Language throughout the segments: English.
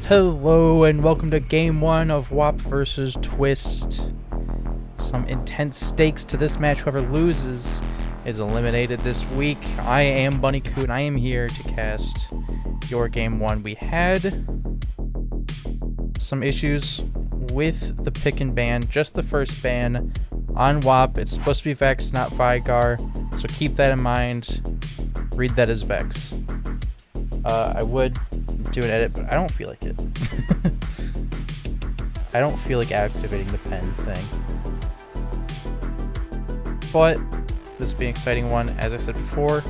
Hello and welcome to game 1 of WOP versus TWST. Some intense stakes to this match. Whoever loses is eliminated this week. I am Bunny Coo and I am here to cast your game 1. We had some issues with the pick and ban, just the first ban on WOP. It's supposed to be Vex, not Vigar, so keep that in mind. Read that as Vex. I would do an edit, but I don't feel like it. I don't feel like activating the pen thing. But this will be an exciting one. As I said before,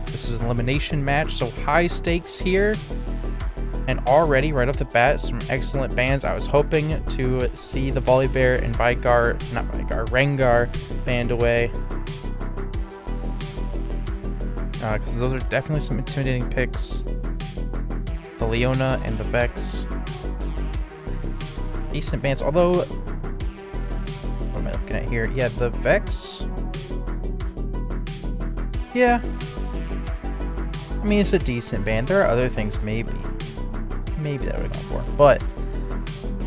this is an elimination match, so high stakes here. And already, right off the bat, some excellent bans. I was hoping to see the Volibear and Rengar banned away. Because those are definitely some intimidating picks. The Leona and the Vex. Decent bans, although... What am I looking at here? Yeah, the Vex... Yeah. I mean, it's a decent ban. There are other things maybe that we're going for. But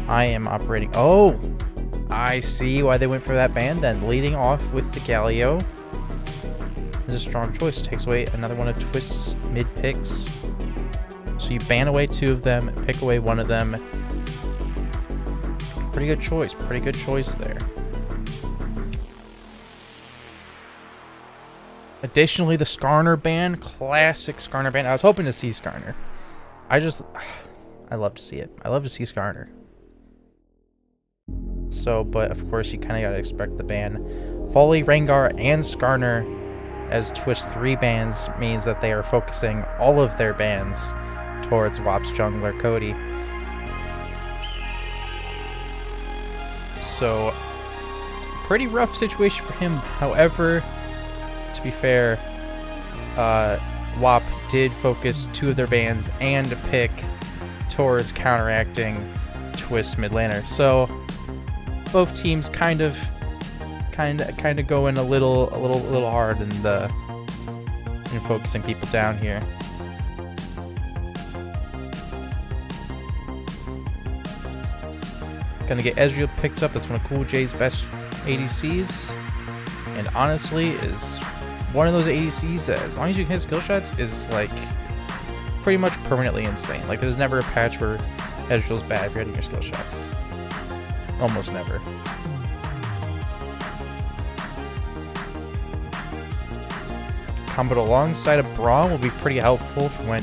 I am operating... Oh! I see why they went for that ban then. Leading off with the Galio is a strong choice. Takes away another one of TWST's mid picks. So you ban away 2 of them, pick away 1 of them. Pretty good choice there. Additionally, the Skarner ban, classic Skarner ban. I was hoping to see Skarner. I love to see it. I love to see Skarner. So, but of course you kind of gotta expect the ban. Volley, Rengar, and Skarner as TWST 3 bans means that they are focusing all of their bans towards WOP's jungler, Cody. So, pretty rough situation for him. However, to be fair, WOP did focus 2 of their bans and a pick towards counteracting TWST mid laner. So, both teams kind of going a little hard in focusing people down here. Gonna get Ezreal picked up. That's one of Cool J's best ADCs, and honestly is one of those ADCs that, as long as you can hit skill shots, is like pretty much permanently insane. Like there's never a patch where Ezreal's bad if you're hitting your skill shots. Almost never. Comboed alongside a Braum will be pretty helpful for when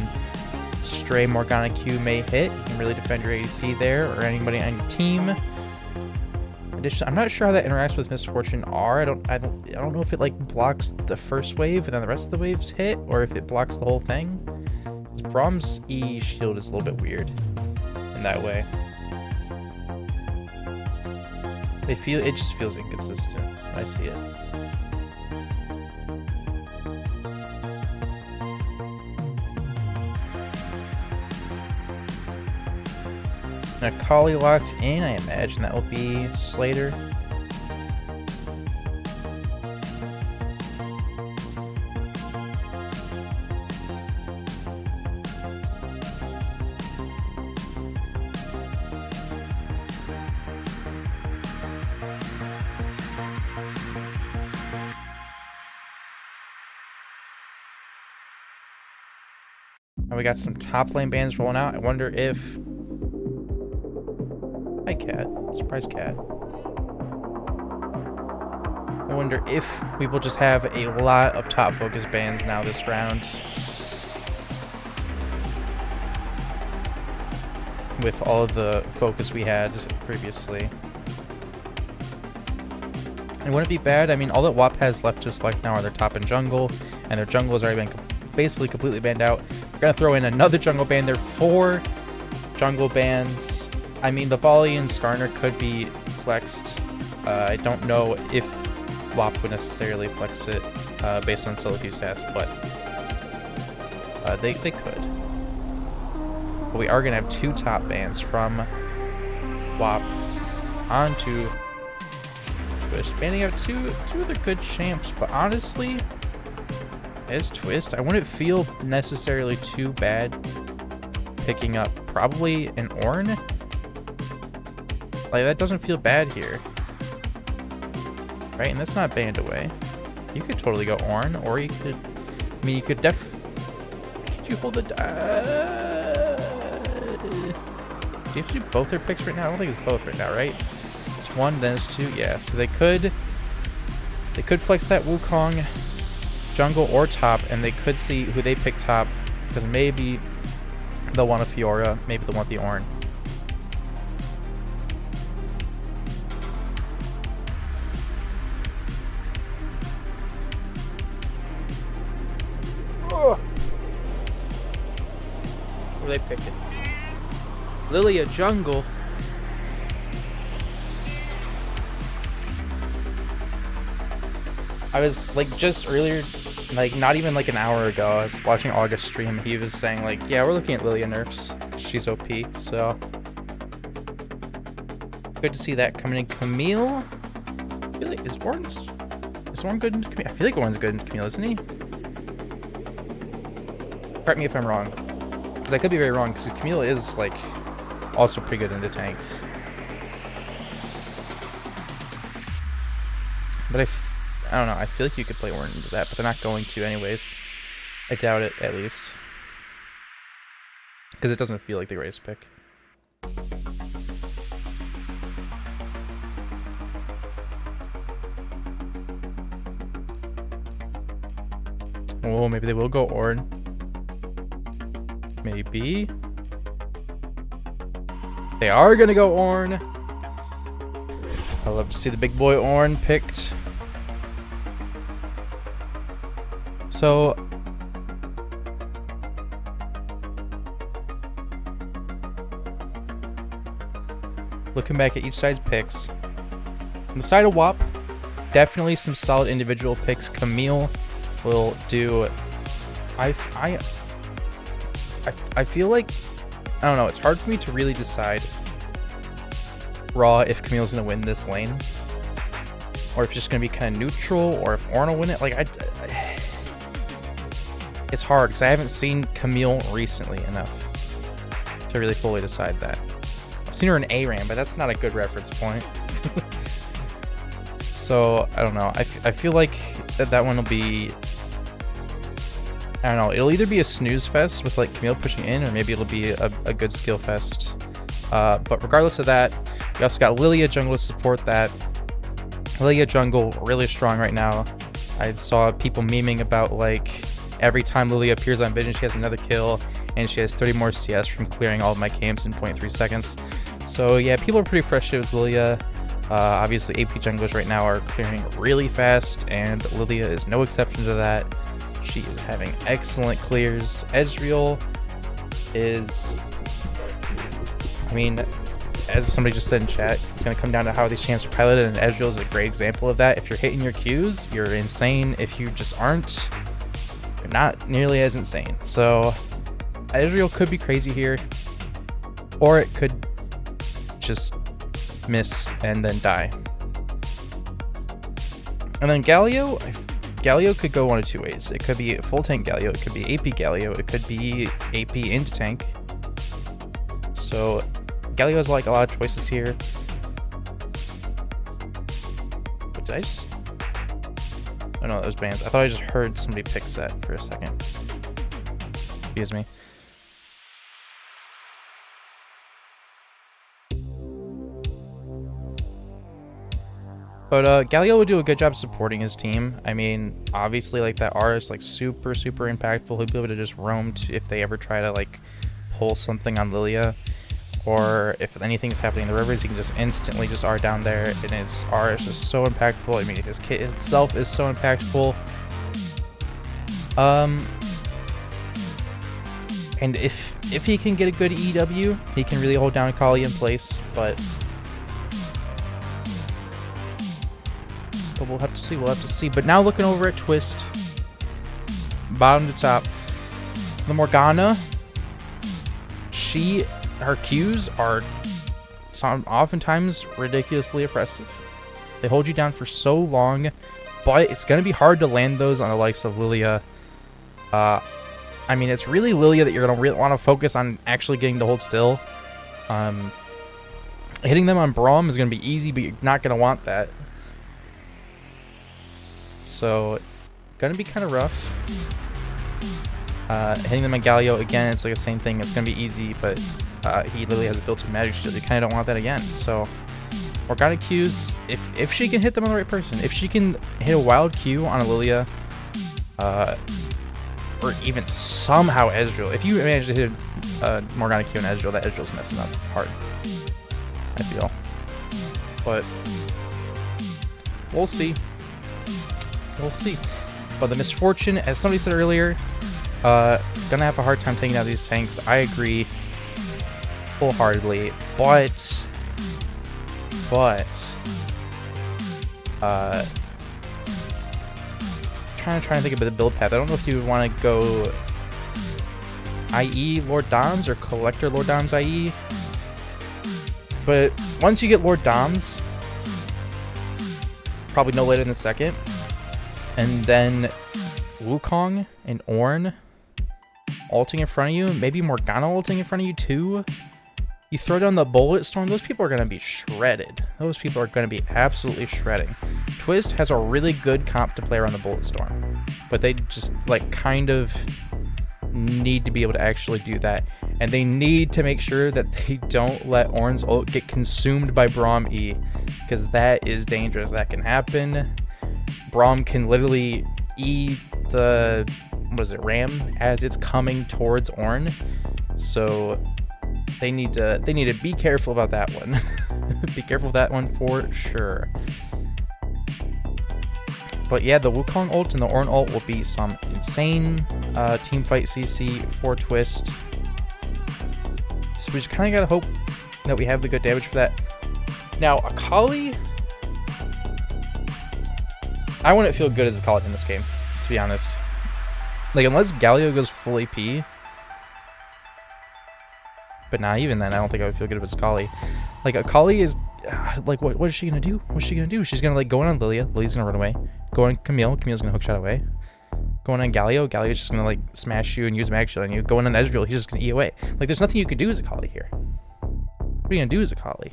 Stray Morgana Q may hit. You can really defend your ADC there, or anybody on your team. Additionally, I'm not sure how that interacts with Misfortune R. I don't know if it like blocks the first wave and then the rest of the waves hit, or if it blocks the whole thing. Braum's E shield is a little bit weird in that way. It just feels inconsistent when I see it. Now, Kali locked in. I imagine that will be Slater. Now we got some top lane bans rolling out. I wonder if... Hi, Cat. Surprise, Cat. I wonder if we will just have a lot of top focus bans now this round. With all of the focus we had previously. And wouldn't it be bad? I mean, all that WOP has left to select now are their top and jungle. And their jungle has already been basically completely banned out. We're going to throw in another jungle ban. There are 4 jungle bans. I mean, the Volley and Skarner could be flexed. I don't know if WOP would necessarily flex it based on solo queue stats, but they could. But we are going to have 2 top bans from WOP onto TWST. Banning out two other good champs, but honestly, as TWST, I wouldn't feel necessarily too bad picking up probably an Ornn. Like, that doesn't feel bad here. Right? And that's not banned away. You could totally go Ornn, or you could... I mean, you could could you hold the... do you have to do both their picks right now? I don't think it's both right now, right? It's one, then it's two. Yeah, so they could flex that Wukong jungle or top, and they could see who they pick top, because maybe they'll want a Fiora, maybe they'll want the Ornn. Oh. Who are they picking? Lilia jungle. I was like just earlier, like not even like an hour ago, I was watching August stream. He was saying like, yeah, we're looking at Lilia nerfs. She's OP, so good to see that coming in. Camille, I feel like is Ornn good in Camille? I feel like Ornn's good in Camille, isn't he? Correct me if I'm wrong, because I could be very wrong. Because Camille is like also pretty good into tanks, but I don't know. I feel like you could play Ornn into that, but they're not going to anyways. I doubt it, at least. Because it doesn't feel like the greatest pick. Oh, maybe they will go Ornn. Maybe. They are going to go Ornn. I love to see the big boy Ornn picked. So, looking back at each side's picks, on the side of WOP, definitely some solid individual picks. Camille will do. I feel like, I don't know. It's hard for me to really decide raw if Camille's gonna win this lane, or if it's just gonna be kind of neutral, or if Ornn will win it. Like it's hard because I haven't seen Camille recently enough to really fully decide that. I've seen her in ARAM, but that's not a good reference point. So, I don't know. I feel like that one will be... I don't know. It'll either be a snooze fest with like Camille pushing in, or maybe it'll be a good skill fest. But regardless of that, we also got Lilia jungle to support that. Lilia jungle really strong right now. I saw people memeing about like... Every time Lilia appears on vision, she has another kill, and she has 30 more CS from clearing all of my camps in 0.3 seconds. So yeah, people are pretty frustrated with Lilia. Obviously, AP junglers right now are clearing really fast, and Lilia is no exception to that. She is having excellent clears. Ezreal is... I mean, as somebody just said in chat, it's going to come down to how these champs are piloted, and Ezreal is a great example of that. If you're hitting your Qs, you're insane. If you just aren't, you're not nearly as insane. So Ezreal could be crazy here, or it could just miss and then die. And then Galio could go one of two ways. It could be full tank Galio, it could be AP Galio, it could be AP into tank. So Galio has like a lot of choices here. But did I just... Oh no, that was bans. I thought I just heard somebody pick set for a second. Excuse me. But Galio would do a good job supporting his team. I mean, obviously, like that R is like super impactful. He'll be able to just roam if they ever try to like pull something on Lilia, or if anything's happening in the rivers, he can just instantly just R down there, and his R is just so impactful. I mean, his kit itself is so impactful. And if he can get a good EW, he can really hold down Kali in place. But we'll have to see. We'll have to see. But now looking over at TWST, bottom to top, the Morgana, her Qs are oftentimes ridiculously oppressive. They hold you down for so long, but it's going to be hard to land those on the likes of Lilia. I mean, it's really Lilia that you're going to want to focus on actually getting to hold still. Hitting them on Braum is going to be easy, but you're not going to want that. So, going to be kind of rough. Hitting them on Galio, again, it's like the same thing. It's going to be easy, but he literally has a built-in magic shield. You kind of don't want that again. So, Morgana Q's, if she can hit them on the right person, if she can hit a wild Q on a Lilia, or even somehow Ezreal. If you manage to hit Morgana Q and Ezreal, that Ezreal's messing up hard, I feel. But we'll see. We'll see. But the misfortune, as somebody said earlier, gonna have a hard time taking out these tanks. I agree wholeheartedly. But trying to think about the build path. I don't know if you would want to go IE Lord Doms or Collector Lord Doms IE. But once you get Lord Doms, probably no later than the second, and then Wukong and Ornn ulting in front of you, maybe Morgana ulting in front of you too. You throw down the Bullet Storm, those people are going to be shredded. Those people are going to be absolutely shredding. TWST has a really good comp to play around the Bullet Storm, but they just, like, kind of need to be able to actually do that. And they need to make sure that they don't let Ornn's ult get consumed by Braum E, because that is dangerous. That can happen. Braum can literally E the, ram as it's coming towards Ornn. So they need to be careful about that one. Be careful with that one for sure. But yeah, the Wukong ult and the Ornn ult will be some insane team fight CC for TWST. So we just kind of gotta hope that we have the good damage for that. Now, Akali, I wouldn't feel good as Akali in this game, to be honest. Like, unless Galio goes full AP. But nah, even then, I don't think I would feel good if it's Akali. Like, Akali is, like, what is she gonna do? What's she gonna do? She's gonna, like, go in on Lilia. Lilia's gonna run away. Go on Camille. Camille's gonna hookshot away. Going on Galio. Galio's just gonna, like, smash you and use mag shield on you. Going on Ezreal. He's just gonna E away. Like, there's nothing you could do as Akali here. What are you gonna do as Akali?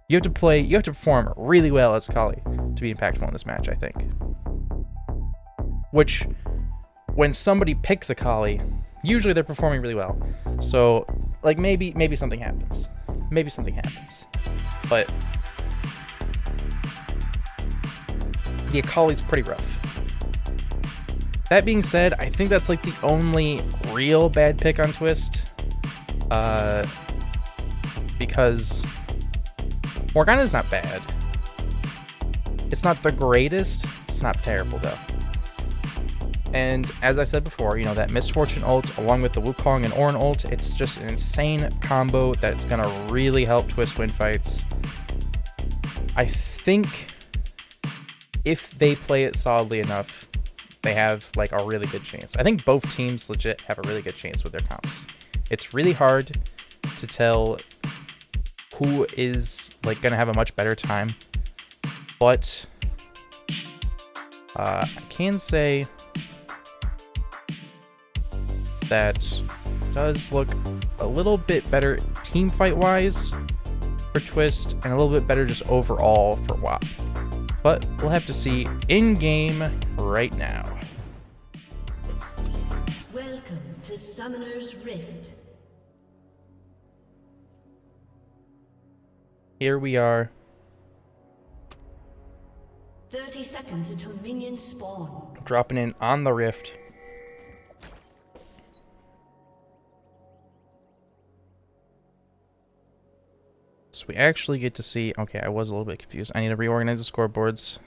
You have to perform really well as Akali to be impactful in this match, I think. Which, when somebody picks Akali, usually they're performing really well. So, like, maybe something happens. Maybe something happens. But the Akali's pretty rough. That being said, I think that's, like, the only real bad pick on TWST. Because Morgana's not bad. It's not the greatest. It's not terrible, though. And as I said before, you know, that Misfortune ult along with the Wukong and Ornn ult, it's just an insane combo that's going to really help TWST win fights. I think if they play it solidly enough, they have, like, a really good chance. I think both teams legit have a really good chance with their comps. It's really hard to tell who is, like, going to have a much better time. But I can say that does look a little bit better team fight wise for TWST and a little bit better just overall for WOP. But we'll have to see in game right now. Welcome to Summoner's Rift. Here we are. 30 seconds until minions spawn. Dropping in on the Rift. So we actually get to see... Okay, I was a little bit confused. I need to reorganize the scoreboards.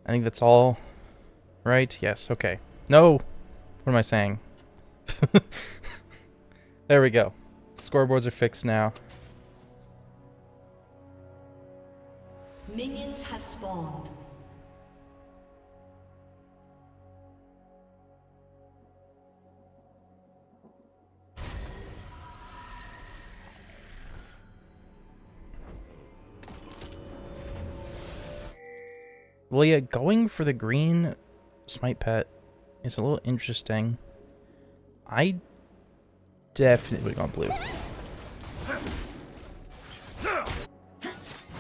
I think that's all right. Yes, okay. No! What am I saying? There we go. Scoreboards are fixed now. Minions have spawned. Well, yeah, going for the green Smite Pet is a little interesting. I definitely would have gone blue.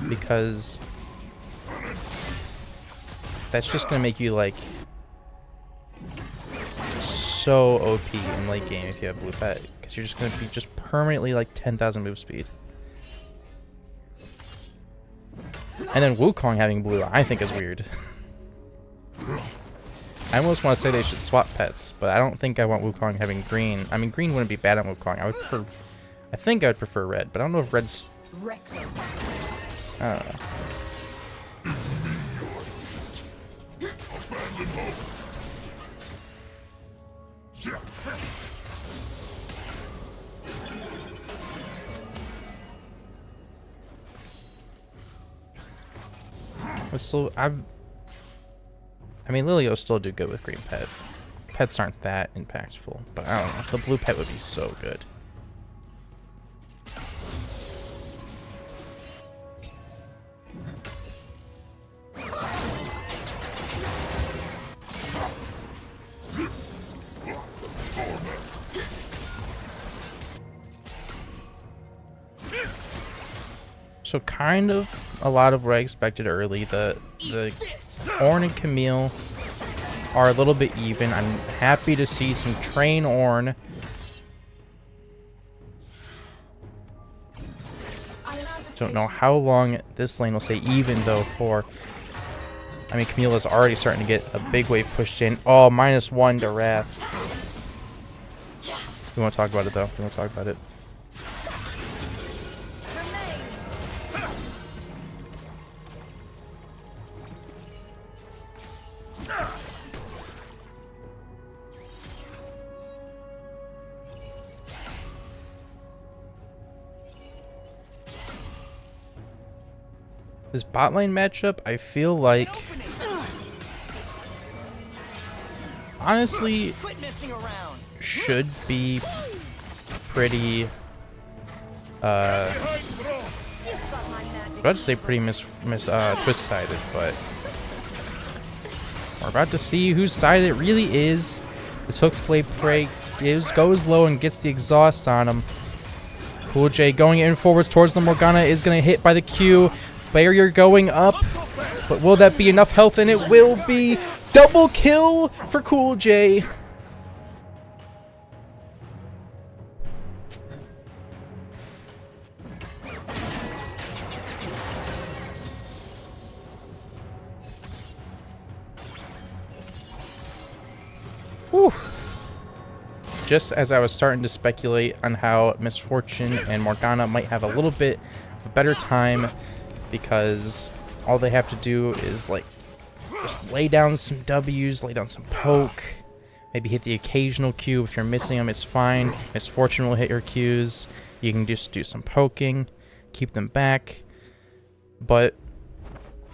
Because that's just gonna make you like so OP in late game if you have blue pet, because you're just gonna be just permanently like 10,000 move speed. And then Wukong having blue, I think is weird. I almost want to say they should swap pets, but I don't think I want Wukong having green. I mean, green wouldn't be bad on Wukong. I think I would prefer red, but I don't know if red's. Reckless. I don't know. So I mean, Lily will still do good with green pet. Pets aren't that impactful, but I don't know. The blue pet would be so good. So kind of a lot of what I expected early. The Ornn and Camille are a little bit even. I'm happy to see some train Ornn. Don't know how long this lane will stay even though for. I mean, Camille is already starting to get a big wave pushed in. Oh, -1 to Wrath. We won't talk about it though. We won't talk about it. This bot lane matchup, I feel like, honestly, should be pretty, I was about to say pretty twist-sided, but we're about to see whose side it really is. This hook flay prey goes low and gets the exhaust on him. Cool J going in forwards towards the Morgana is going to hit by the Q. Barrier going up, but will that be enough health? And it will be. Double kill for Cool J. Whew. Just as I was starting to speculate on how Misfortune and Morgana might have a little bit of a better time, because all they have to do is like just lay down some W's, lay down some poke, maybe hit the occasional Q. If you're missing them, it's fine. Misfortune will hit your Qs. You can just do some poking, keep them back. But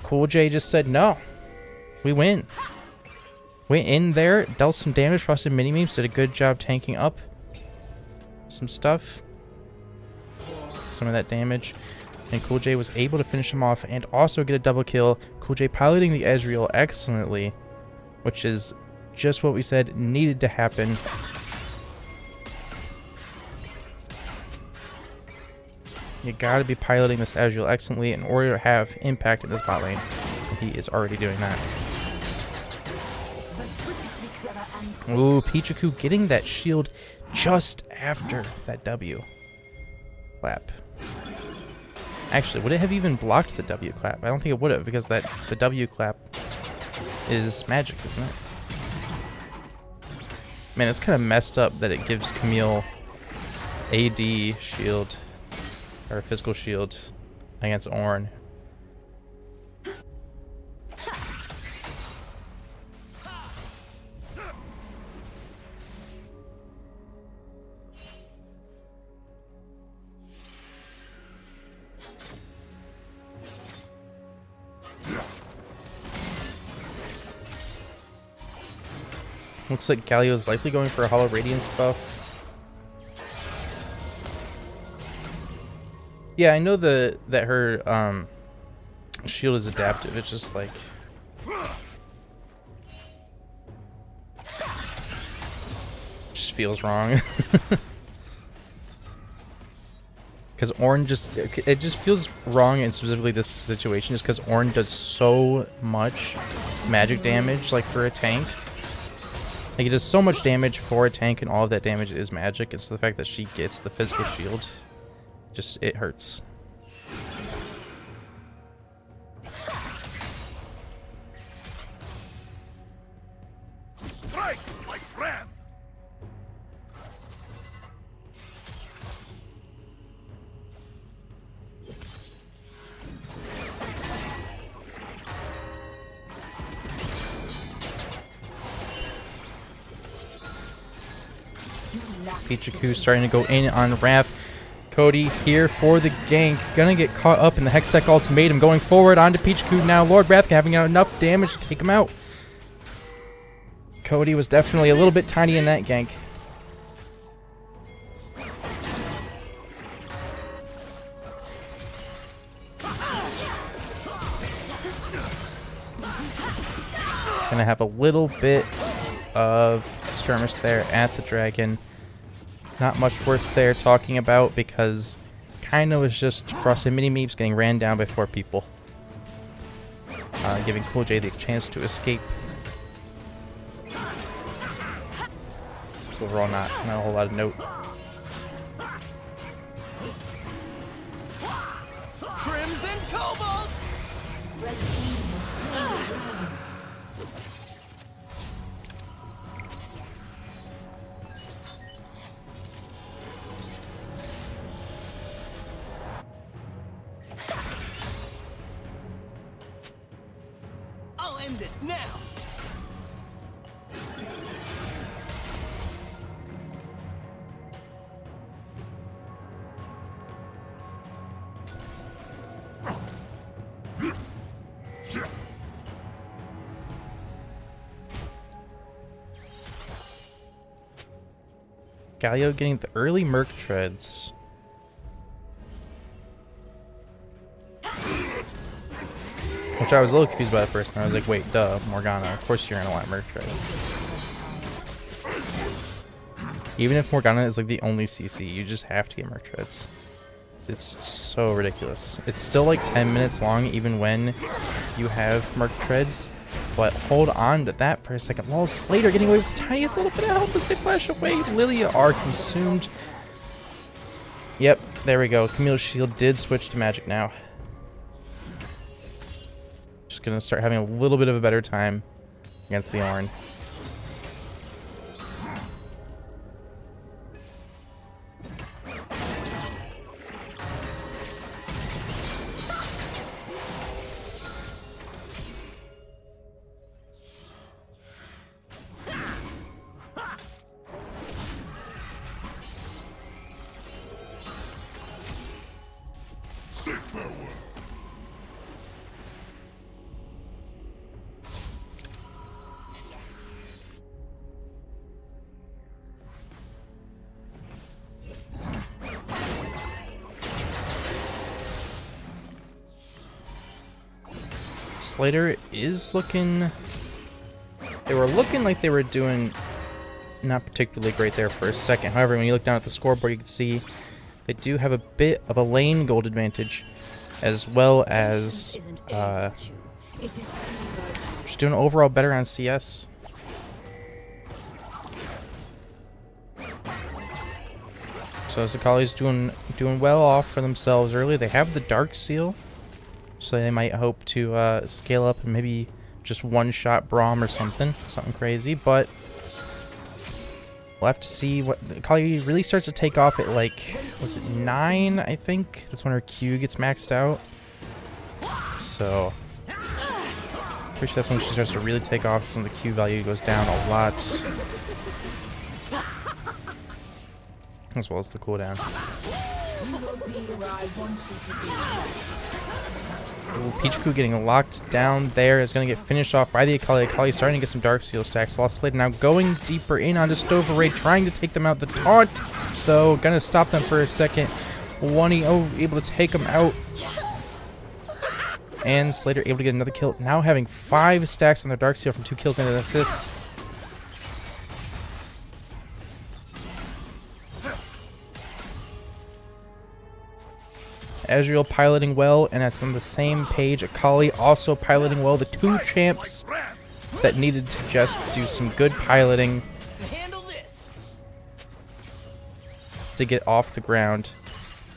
Cool J just said no. We win. Went in there, dealt some damage, frosted mini memes, did a good job tanking up some stuff, some of that damage. And Cool J was able to finish him off and also get a double kill. Cool J piloting the Ezreal excellently, which is just what we said needed to happen. You gotta be piloting this Ezreal excellently in order to have impact in this bot lane. And he is already doing that. Ooh, Pichaku getting that shield just after that W clap. Actually, would it have even blocked the W clap? I don't think it would have, because the W clap is magic, isn't it? Man, it's kind of messed up that it gives Camille AD shield, or physical shield, against Ornn. Looks like Galio is likely going for a Hollow Radiance buff. Yeah, I know that her shield is adaptive. It's just like just just feels wrong. Because Ornn it just feels wrong in specifically this situation just because Ornn does so much magic damage, like, for a tank. Like, it does so much damage for a tank, and all of that damage is magic. It's the fact that she gets the physical shield. Just, it hurts. Strike, my friend! Pichiku starting to go in on Wrath. Cody here for the gank. Gonna get caught up in the Hextech ultimatum. Going forward onto Pichiku now. Lord Wrath having enough damage to take him out. Cody was definitely a little bit tiny in that gank. Gonna have a little bit of skirmish there at the dragon. Not much worth there talking about because kind of was just Frosted Mini-Meeps getting ran down by 4 people. Giving Cool J the chance to escape. Overall, not a whole lot of note. Crimson Cobalt! I'll end this now! Galio getting the early Merc Treads. Which I was a little confused by at first, and I was like, wait, duh, Morgana, of course you're gonna want Merc Treads. Even if Morgana is like the only CC, you just have to get Merc Treads. It's so ridiculous. It's still like 10 minutes long even when you have Merc Treads. But hold on to that for a second. Lol, Slater getting away with the tiniest little bit of help as they flash away. Lilia are consumed. Yep, there we go. Camille's shield did switch to magic now. Just gonna start having a little bit of a better time against the Ornn. Slater is looking... They were looking like they were doing not particularly great there for a second. However, when you look down at the scoreboard, you can see they do have a bit of a lane gold advantage, as well as just doing overall better on CS. So Sakali's doing well off for themselves early. They have the Dark Seal, so they might hope to scale up and maybe just one-shot Braum or something crazy. But we'll have to see what Kali really starts to take off at, like, was it 9? I think that's when her Q gets maxed out. So pretty sure that's when she starts to really take off. Some of the Q value goes down a lot, as well as the cooldown. Ooh, Pichiku getting locked down there is going to get finished off by the Akali. Akali starting to get some Dark Seal stacks. Lost Slater now going deeper in onto Stover Raid, trying to take them out. The taunt, so going to stop them for a second. 1-0 able to take them out. And Slater able to get another kill. Now having 5 stacks on their Dark Seal from 2 kills and an assist. Ezreal piloting well, and that's on the same page. Akali also piloting well. The two champs that needed to just do some good piloting Handle this. to get off the ground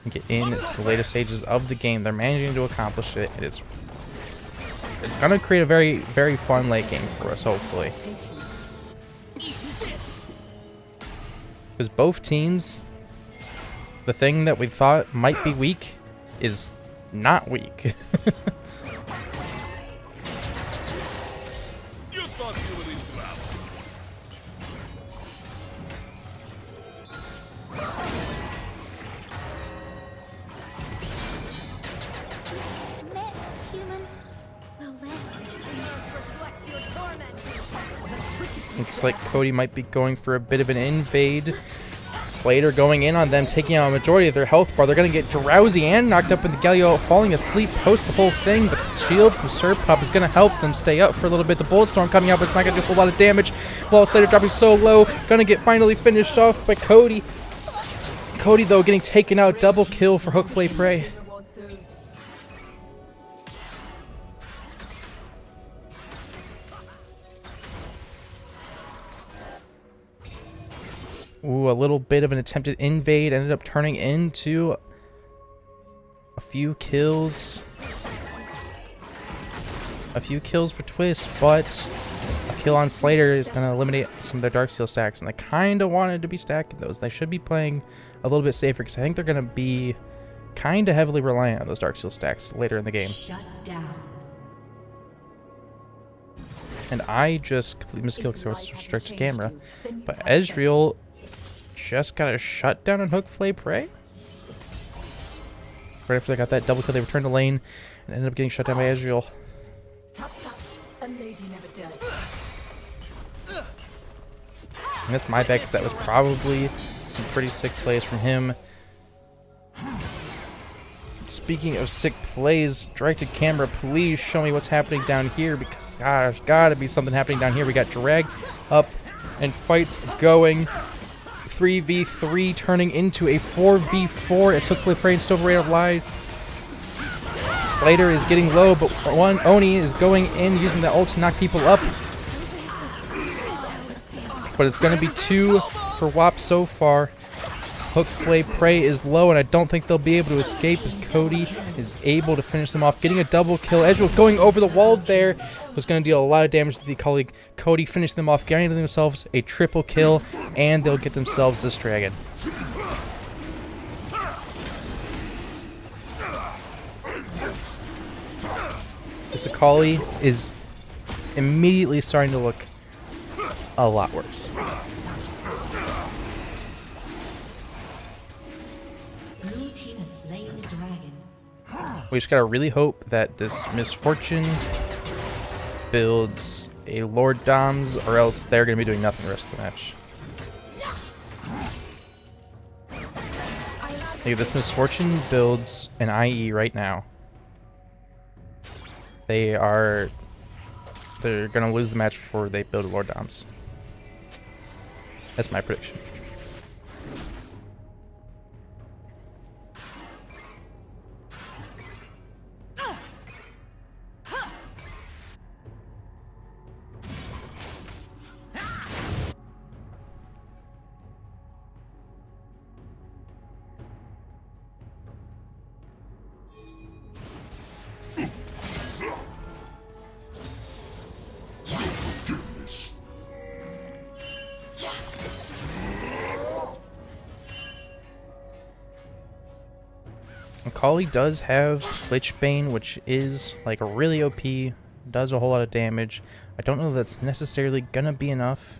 and get into the later stages of the game. They're managing to accomplish it. It's going to create a very, very fun late game for us, hopefully. Because both teams, the thing that we thought might be weak is not weak. You thought you were in trouble. Let's, human. Well, reflects your torment. Looks like Cody might be going for a bit of an invade. Slater going in on them, taking out a majority of their health bar. They're going to get drowsy and knocked up with the Galio falling asleep post the whole thing, but the shield from Surpop is going to help them stay up for a little bit. The Bullet Storm coming out, but it's not going to do a whole lot of damage. While Slater dropping so low, going to get finally finished off by Cody. Cody, though, getting taken out. Double kill for Hook Flay Prey. Ooh, a little bit of an attempted invade ended up turning into a few kills. A few kills for Twist, but a kill on Slater is going to eliminate some of their Darksteel stacks, and they kind of wanted to be stacking those. They should be playing a little bit safer because I think they're going to be kind of heavily reliant on those Darksteel stacks later in the game. Shut down. And I just completely miskilled because I was restricted camera, but Ezreal just got a shutdown on Hook Flay Prey. Right after they got that double kill, they returned to lane and ended up getting shut down by Ezreal. A lady never does. And that's my bad because that was probably some pretty sick plays from him. Speaking of sick plays, directed camera, please show me what's happening down here because there's got to be something happening down here. We got dragged up and fights going. 3v3 turning into a 4v4 as Hook Flay Prey and still Ray of Light. Slater is getting low, but one Oni is going in using the ult to knock people up. But it's going to be 2 for WOP so far. Hook Flay Prey is low, and I don't think they'll be able to escape as Cody is able to finish them off, getting a double kill. Ezreal going over the wall there was going to deal a lot of damage to the colleague. Cody finished them off, getting themselves a triple kill, and they'll get themselves this dragon. This Akali is immediately starting to look a lot worse. Blue team has slain the dragon. We just gotta really hope that this Misfortune builds a Lord Doms, or else they're gonna be doing nothing the rest of the match. If this Misfortune builds an IE right now, they're gonna lose the match before they build a Lord Doms. That's my prediction. Akali does have Lichbane, which is like really OP, does a whole lot of damage. I don't know if that's necessarily gonna be enough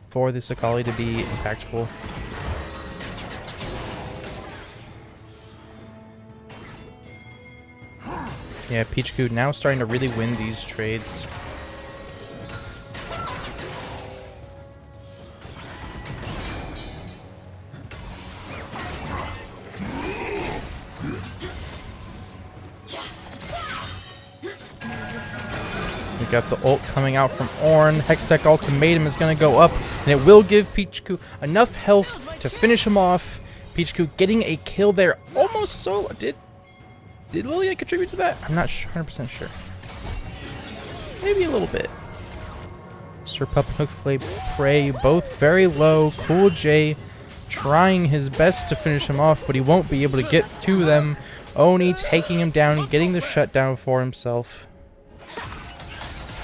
for this Akali to be impactful. Yeah, Pichu now starting to really win these trades. We got the ult coming out from Ornn. Hextech Ultimatum is going to go up, and it will give Pichu enough health to finish him off Pichu getting a kill there, almost solo. Did Lilia contribute to that? I'm not 100% sure. Maybe a little bit. Sir Pup and Hookflay Prey both very low. Cool J trying his best to finish him off, but he won't be able to get to them. Oni taking him down, getting the shutdown for himself.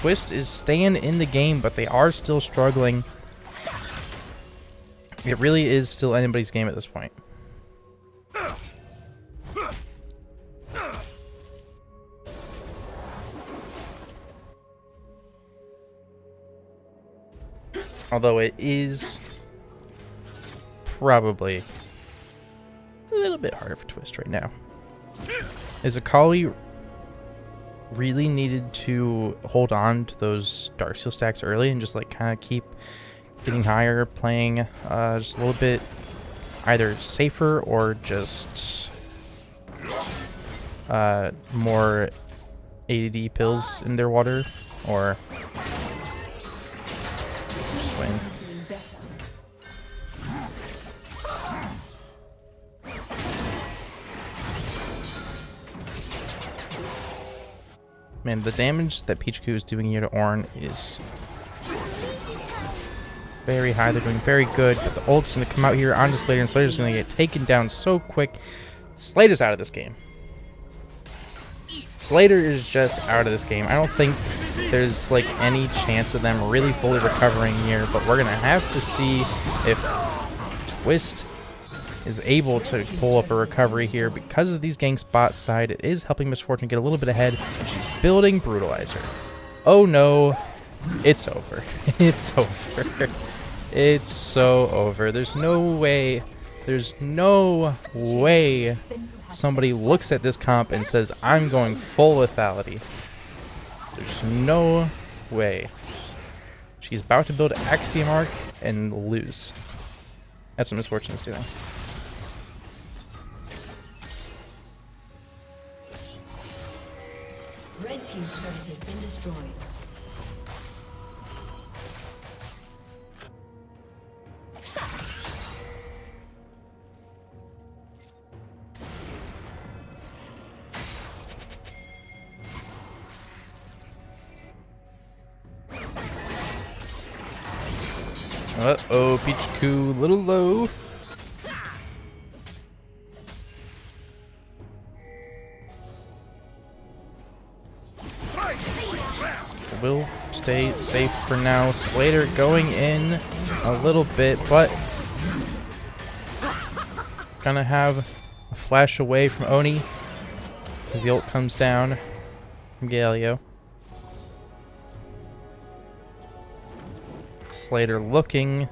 TWST is staying in the game, but they are still struggling. It really is still anybody's game at this point. Although it is probably a little bit harder for TWST right now. Is Akali really needed to hold on to those Darksteel stacks early and just like kind of keep getting higher, playing just a little bit either safer or just more ADD pills in their water, or just win. Man, the damage that Pichu is doing here to Ornn is very high. They're doing very good, but the ult's going to come out here onto Slater, and Slater's going to get taken down so quick. Slater's out of this game. Slater is just out of this game. I don't think there's like any chance of them really fully recovering here, but we're going to have to see if TWST is able to pull up a recovery here. Because of these ganks bot side, it is helping Miss Fortune get a little bit ahead, and she's building Brutalizer. Oh no, it's over. It's over. It's so over. There's no way somebody looks at this comp and says, I'm going full lethality. There's no way. She's about to build Axiom Arc and lose. That's what Miss Fortune is doing. Red team's turret has been destroyed. Uh-oh, Pichu, a little low. Will stay safe for now. Slater going in a little bit, but gonna have a flash away from Oni as the ult comes down from Galio. Slater looking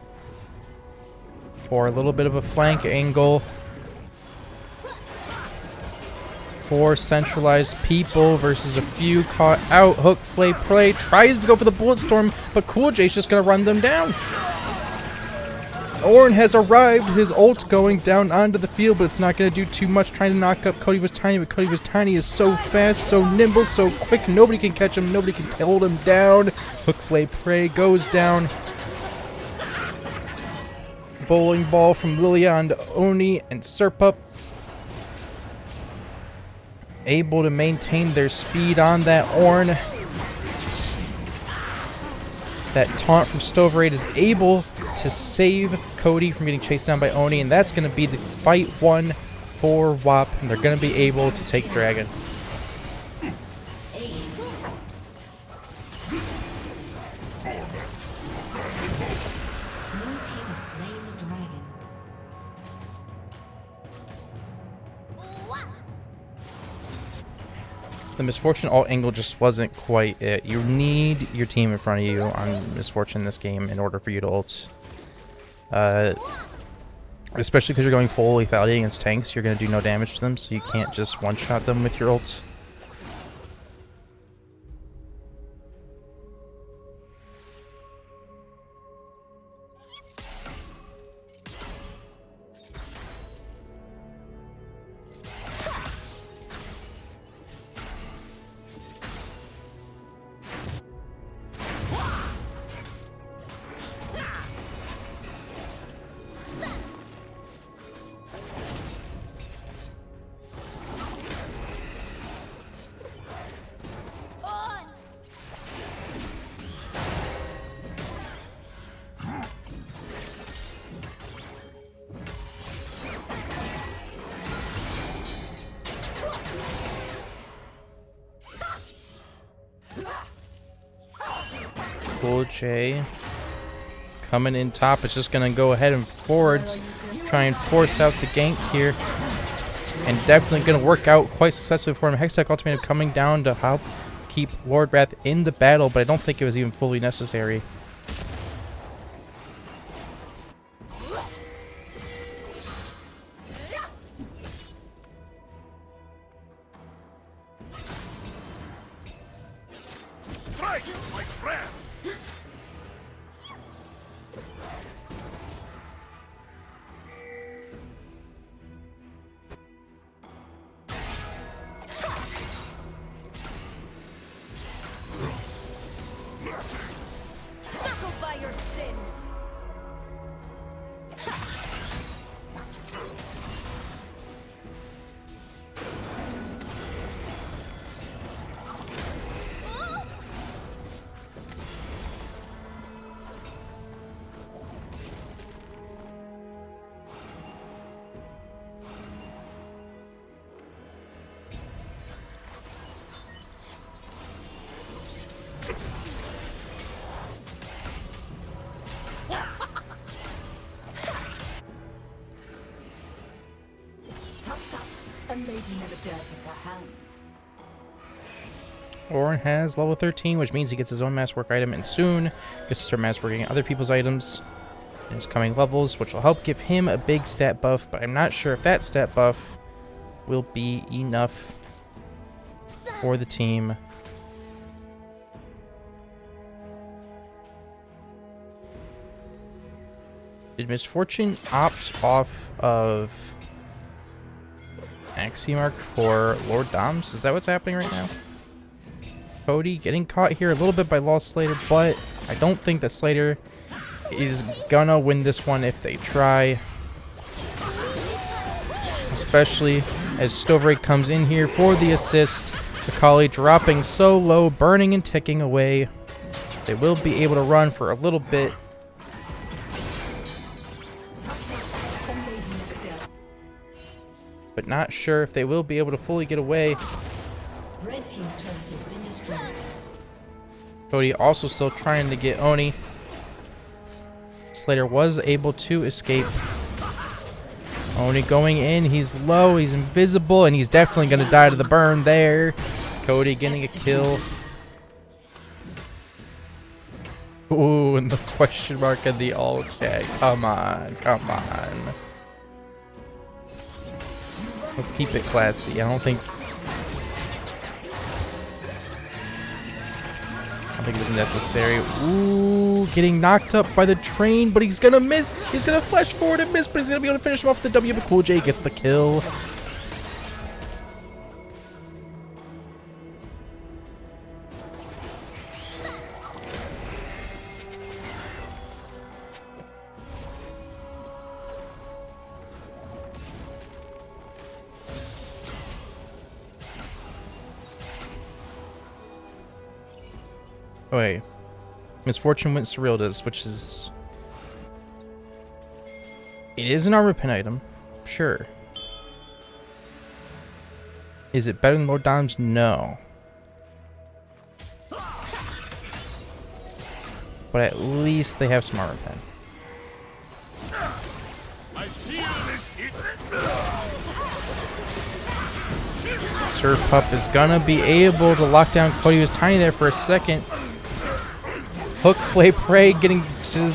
for a little bit of a flank angle. 4 centralized people versus a few caught out. Hook, Flay, Prey tries to go for the Bulletstorm, but Cool J's just going to run them down. Ornn has arrived. His ult going down onto the field, but it's not going to do too much. Trying to knock up Cody Was Tiny, but Cody Was Tiny is so fast, so nimble, so quick. Nobody can catch him. Nobody can hold him down. Hook, Flay, Prey goes down. Bowling ball from Lilia onto Oni and Serpup. Able to maintain their speed on that Ornn. That taunt from Stoverade is able to save Cody from getting chased down by Oni, and that's going to be the fight 1 for WOP, and they're going to be able to take Dragon. The Misfortune alt angle just wasn't quite it. You need your team in front of you on Misfortune in this game in order for you to ult. Especially because you're going full lethality against tanks, you're going to do no damage to them, so you can't just one-shot them with your ult. Cool J coming in top. It's just going to go ahead and forwards, try and force out the gank here. And definitely going to work out quite successfully for him. Hextech Ultimatum coming down to help keep Lord Wrath in the battle, but I don't think it was even fully necessary. Strike, my friend! Circle by your sin. Tut tut. A lady never dirties her hands. Orin has level 13, which means he gets his own masterwork item, and soon gets to start masterworking other people's items in his coming levels, which will help give him a big stat buff, but I'm not sure if that stat buff will be enough for the team. Did Misfortune opt off of Axiomark for Lord Doms? Is that what's happening right now? Cody getting caught here a little bit by Lost Slater, but I don't think that Slater is gonna win this one if they try. Especially as Stovray comes in here for the assist. Akali dropping so low, burning and ticking away. They will be able to run for a little bit. But not sure if they will be able to fully get away. Red team's turret has been destroyed. Cody also still trying to get Oni. Slater was able to escape. Oni going in. He's low. He's invisible. And he's definitely going to die to the burn there. Cody getting a kill. Ooh, and the question mark in the all chat. Come on. Come on. Let's keep it classy. I don't think it was necessary. Ooh, getting knocked up by the train, but he's gonna miss. He's gonna flash forward and miss, but he's gonna be able to finish him off with the W. But Cool J gets the kill. Oh, wait. Misfortune went Surreal, which is... It is an armor pin item. Sure. Is it better than Lord Dom's? No. But at least they have some armor pen. My shield is hit. Sir Pup is gonna be able to lock down Cody. He was tiny there for a second. Hook Flay Prey getting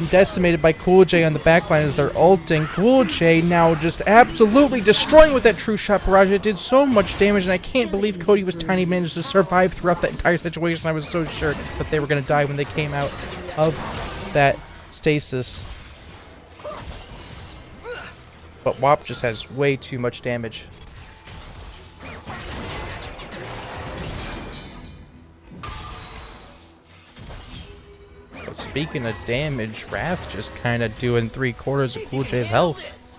decimated by Cool J on the backline as they're ulting. Cool J now just absolutely destroying with that True Shot Barrage. It did so much damage, and I can't believe Cody was tiny managed to survive throughout that entire situation. I was so sure that they were going to die when they came out of that stasis. But WOP just has way too much damage. But speaking of damage, Wrath just kind of doing 3/4 of Cool J's health.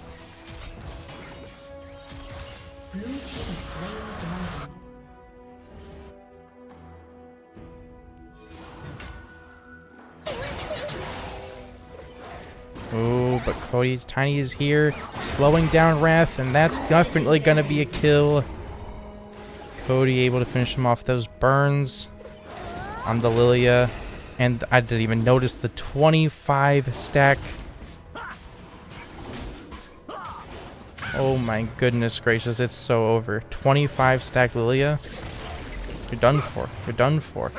Blue team slain the Oh, but Cody's Tiny is here, slowing down Wrath, and that's definitely going to be a kill. Cody able to finish him off those burns on the Lilia. And I didn't even notice the 25 stack. Oh my goodness gracious, it's so over. 25 stack Lilia. You're done for. You're done for.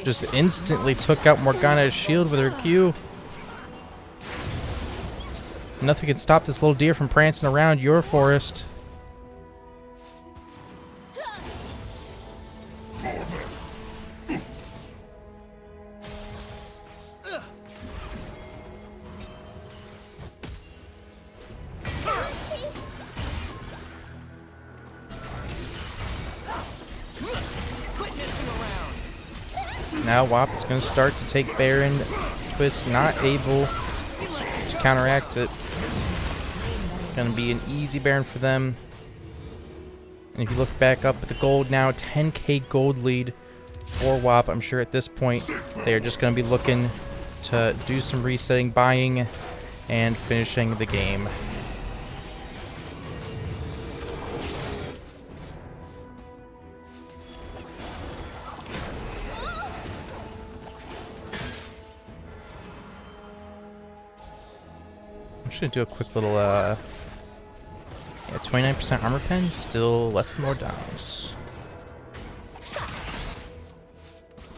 Just instantly took out Morgana's shield with her Q. Nothing can stop this little deer from prancing around your forest. Now WOP is going to start to take Baron. TWST not able to counteract it. It's going to be an easy Baron for them. And if you look back up at the gold now, 10k gold lead for WOP. I'm sure at this point they're just going to be looking to do some resetting, buying, and finishing the game. I'm just gonna do a quick little, yeah, 29% armor pen, still less than more downs.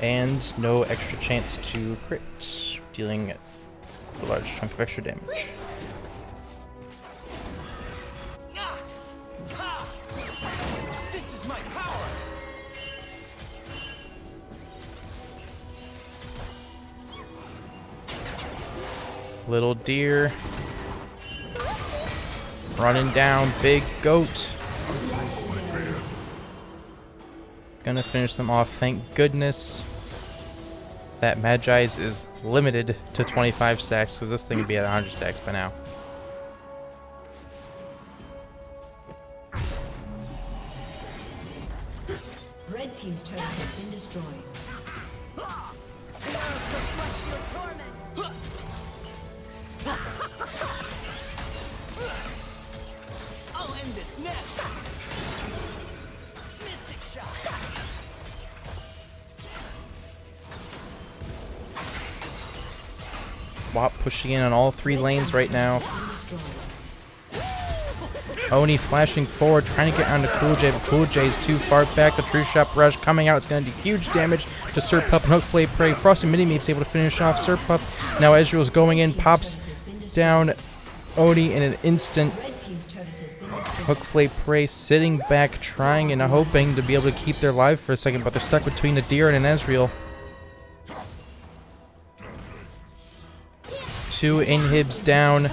And no extra chance to crit, dealing a large chunk of extra damage. This is my power. Little deer. Running down, big goat. Gonna finish them off, thank goodness. That Magi's is limited to 25 stacks, because this thing would be at 100 stacks by now. Red team's turret has been destroyed. I'll end this now. Mystic shot. WOP pushing in on all three lanes right now. Oni flashing forward, trying to get onto Cool J, but Cool J is too far back. The True Shot Rush coming out. It's going to do huge damage to Serpup and Hookflay Prey. Frosty Mini-Meat's able to finish off Serpup. Now Ezreal's going in, pops down Oni in an instant. Hookflay Prey sitting back, trying and hoping to be able to keep their life for a second, but they're stuck between a deer and an Ezreal. Two inhibs down.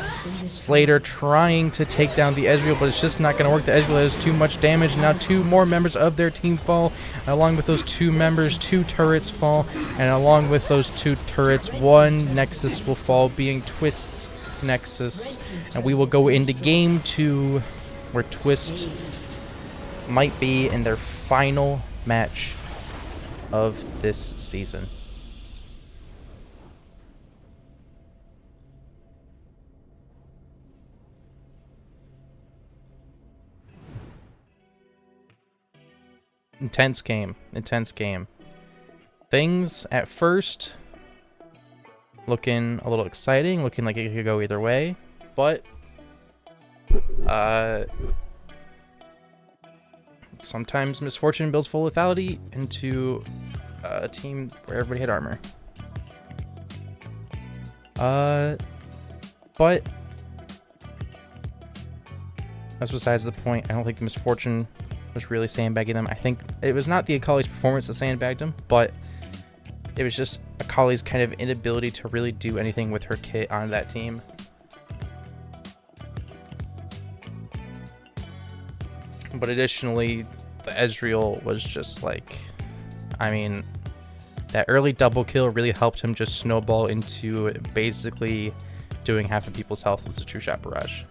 Slater trying to take down the Ezreal, but it's just not going to work. The Ezreal has too much damage. Now two more members of their team fall. Along with those two members, two turrets fall. And along with those two turrets, one Nexus will fall, being TWST's Nexus. And we will go into game 2, where TWST might be in their final match of this season. Intense game. Intense game. Things at first looking a little exciting, looking like it could go either way, but sometimes misfortune builds full lethality into a team where everybody had armor. But that's besides the point. I don't think the misfortune was really sandbagging them. I think it was not the Akali's performance that sandbagged him, but it was just Akali's kind of inability to really do anything with her kit on that team. But additionally, the Ezreal was just like, I mean, that early double kill really helped him just snowball into basically doing half of people's health with a True Shot Barrage.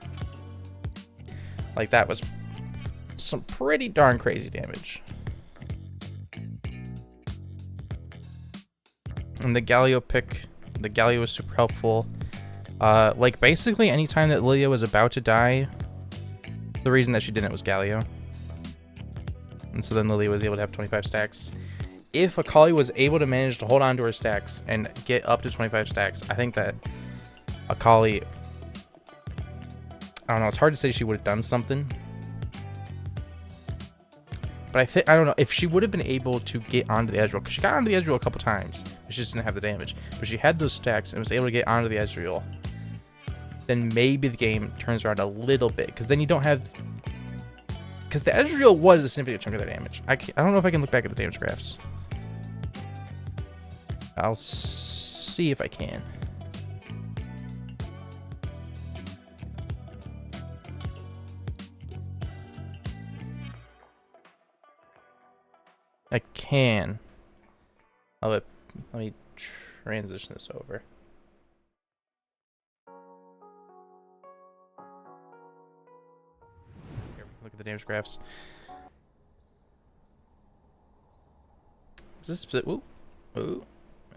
Like, that was some pretty darn crazy damage. And the Galio pick, the Galio was super helpful. Like, basically anytime that Lilia was about to die, the reason that she didn't was Galio. and so then Lilia was able to have 25 stacks. If Akali was able to manage to hold on to her stacks and get up to 25 stacks, I think that Akali, I don't know, it's hard to say she would have done something. But I don't know, if she would have been able to get onto the Ezreal, because she got onto the Ezreal a couple times, but she just didn't have the damage. But she had those stacks and was able to get onto the Ezreal, then maybe the game turns around a little bit, because then you don't have... Because the Ezreal was a significant chunk of their damage. I don't know if I can look back at the damage graphs. I'll see if I can. I can. Let me transition this over. Here, look at the damage graphs. Is this... Ooh. Ooh.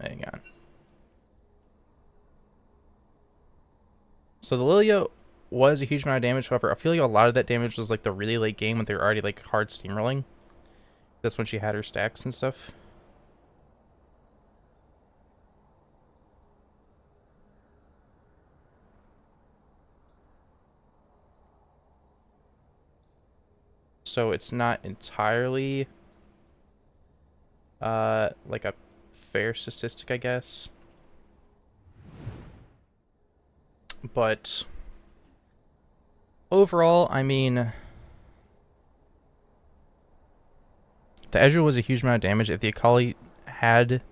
Hang on. So the Lilia was a huge amount of damage. However, I feel like a lot of that damage was like the really late game when they were already like hard steamrolling. That's when she had her stacks and stuff. So it's not entirely like a fair statistic, I guess. But overall, I mean, the Ezreal was a huge amount of damage. If the Akali had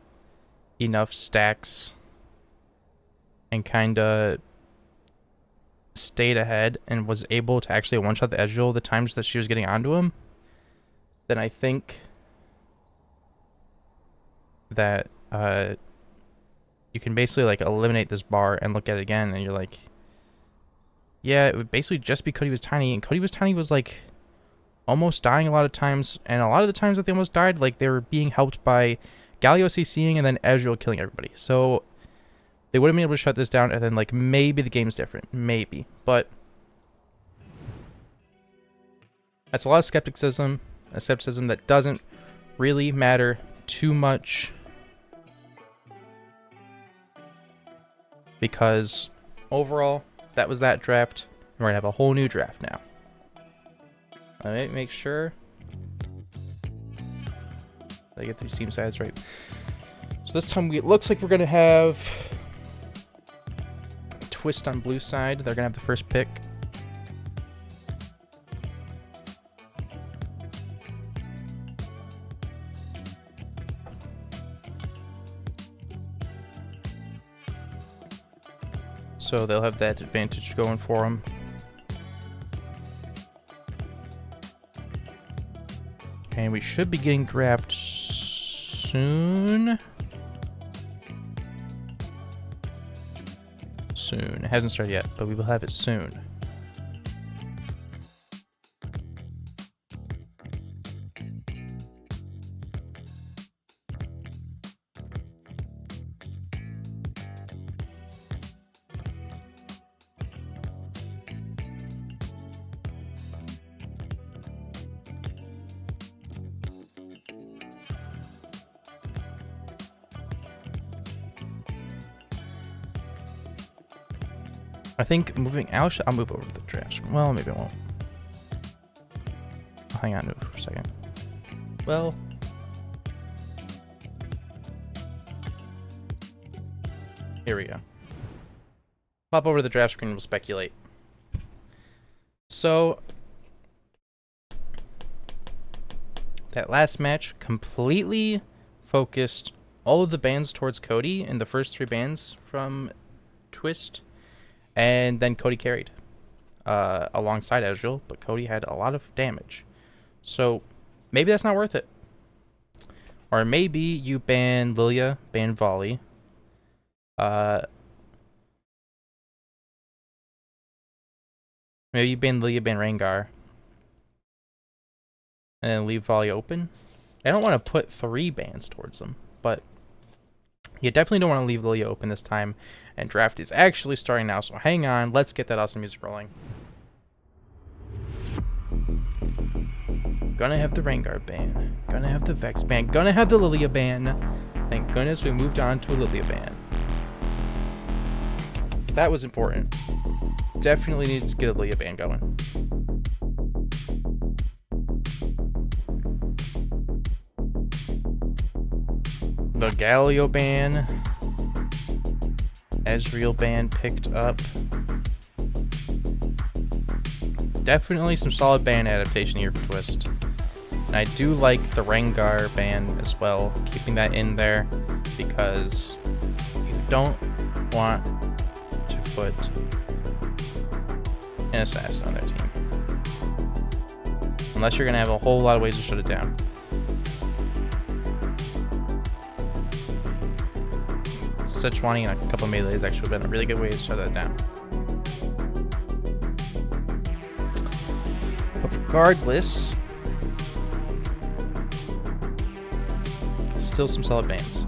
enough stacks and kind of stayed ahead and was able to actually one-shot the Ezreal the times that she was getting onto him, then I think that you can basically like eliminate this bar and look at it again, and you're like, yeah, it would basically just be Cody was tiny, and Cody was tiny was like almost dying a lot of times, and a lot of the times that they almost died, like they were being helped by Galio CCing and then Ezreal killing everybody. So they would have been able to shut this down, and then like maybe the game's different, maybe, but that's a lot of skepticism, a skepticism that doesn't really matter too much, because overall that was that draft, and we're gonna have a whole new draft now. Let me make sure I get these team sides right. So this time it looks like we're gonna have TWST on blue side. They're gonna have the first pick. So they'll have that advantage going for them. And we should be getting draft soon. Soon. It hasn't started yet, but we will have it soon. I think I'll move over to the draft screen. Well, maybe I won't. I'll hang on to it for a second. Well, here we go. Pop over to the draft screen and we'll speculate. So, that last match completely focused all of the bans towards Cody in the first 3 bans from TWST. And then Cody carried alongside Ezreal, but Cody had a lot of damage. So maybe that's not worth it. Or maybe you ban Lilia, ban Volley. Maybe you ban Lilia, ban Rengar. And then leave Volley open. I don't want to put 3 bans towards them, but you definitely don't want to leave Lilia open this time. And draft is actually starting now, so hang on. Let's get that awesome music rolling. Gonna have the Rengar ban. Gonna have the Vex ban. Gonna have the Lilia ban. Thank goodness we moved on to a Lilia ban. That was important. Definitely needed to get a Lilia ban going. The Galio ban. Ezreal ban picked up. Definitely some solid ban adaptation here for Twist. And I do like the Rengar ban as well, keeping that in there because you don't want to put an assassin on their team. Unless you're going to have a whole lot of ways to shut it down. Sejuani and a couple of melees actually would have been a really good way to shut that down. But regardless, still some solid bans.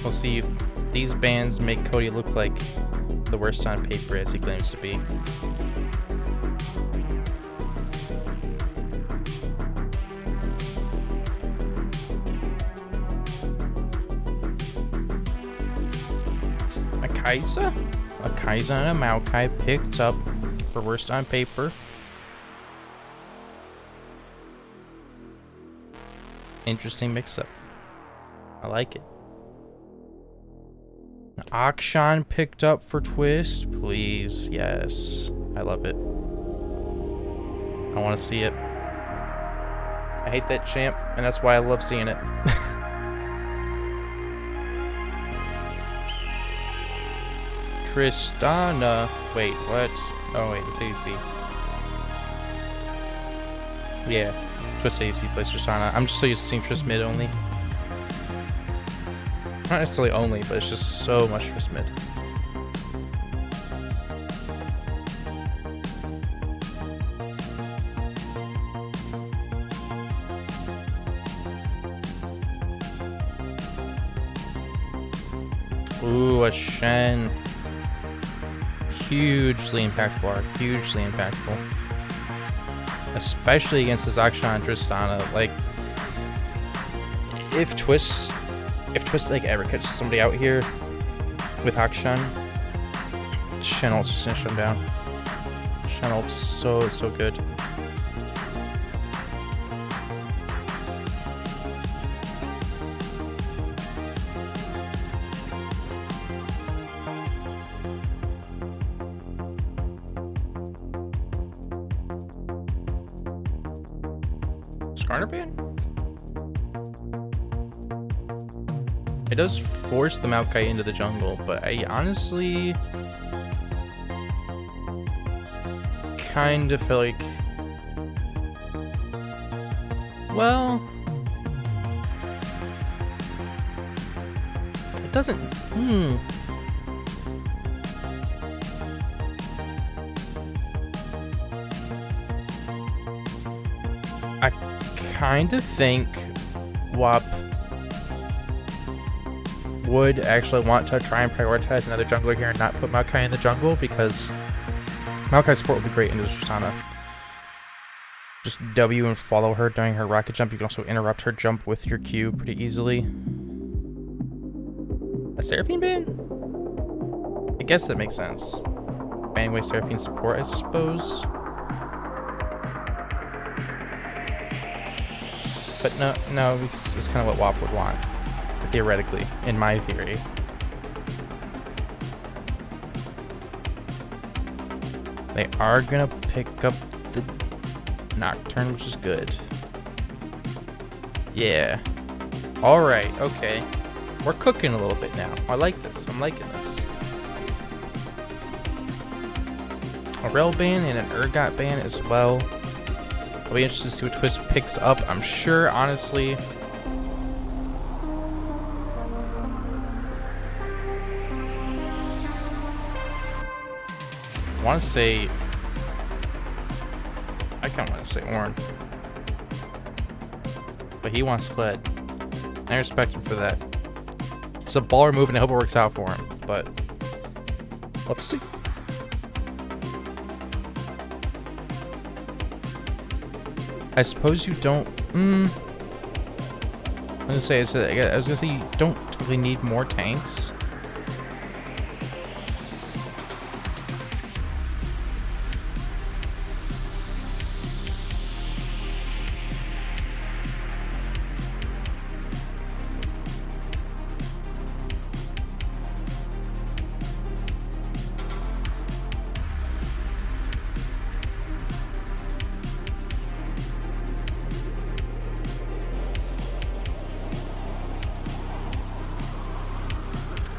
We'll see if these bans make Cody look like the worst on paper as he claims to be. A Kai'Sa and a Maokai picked up for worst on paper. Interesting mix-up. I like it. An Akshan picked up for Twist. Please, yes. I love it. I want to see it. I hate that champ, and that's why I love seeing it. Tristana. Wait, what? Oh, wait, it's AC. Yeah, Twist AC plays Tristana. I'm just so used to seeing Trist mid only. Not necessarily only, but it's just so much Trist mid. Ooh, a Shen. Hugely impactful arc, hugely impactful. Especially against this Akshan and Tristana. Like, if Twist like ever catches somebody out here with Akshan, Shen ult's just gonna shut him down. Shen ult's so good. Skarner ban? It does force the Maokai into the jungle, but I honestly kind of feel like, well, it doesn't, I kind of think WOP would actually want to try and prioritize another jungler here and not put Maokai in the jungle, because Maokai's support would be great into Tristana. Just W and follow her during her rocket jump. You can also interrupt her jump with your Q pretty easily. A Seraphine ban? I guess that makes sense. Banning away Seraphine support, I suppose. But no, it's kind of what WOP would want, theoretically, in my theory. They are gonna pick up the Nocturne, which is good. Yeah. Alright, okay. We're cooking a little bit now. I like this. I'm liking this. A Rel ban and an Urgot ban as well. I'll be interested to see what Twist picks up. I'm sure, honestly, I want to say, I kind of want to say Ornn, but he wants Kled. I respect him for that. It's a baller move, and I hope it works out for him. But let's see. I suppose you don't. I was gonna say you don't really need more tanks.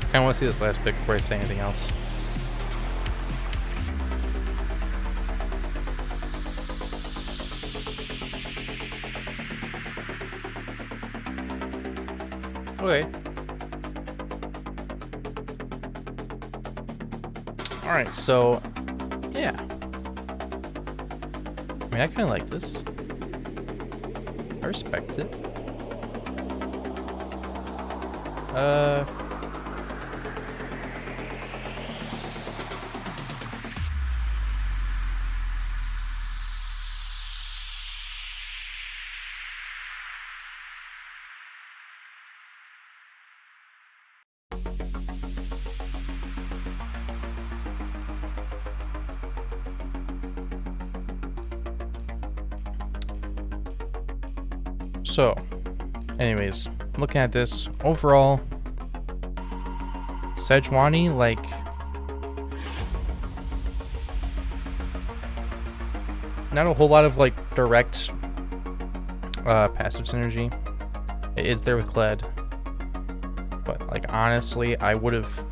I kind of want to see this last pick before I say anything else. Okay. Alright, so, yeah. I mean, I kind of like this. I respect it. So, anyways, looking at this overall, Sejuani, like, not a whole lot of like direct passive synergy. It is there with Kled, but like honestly, I would have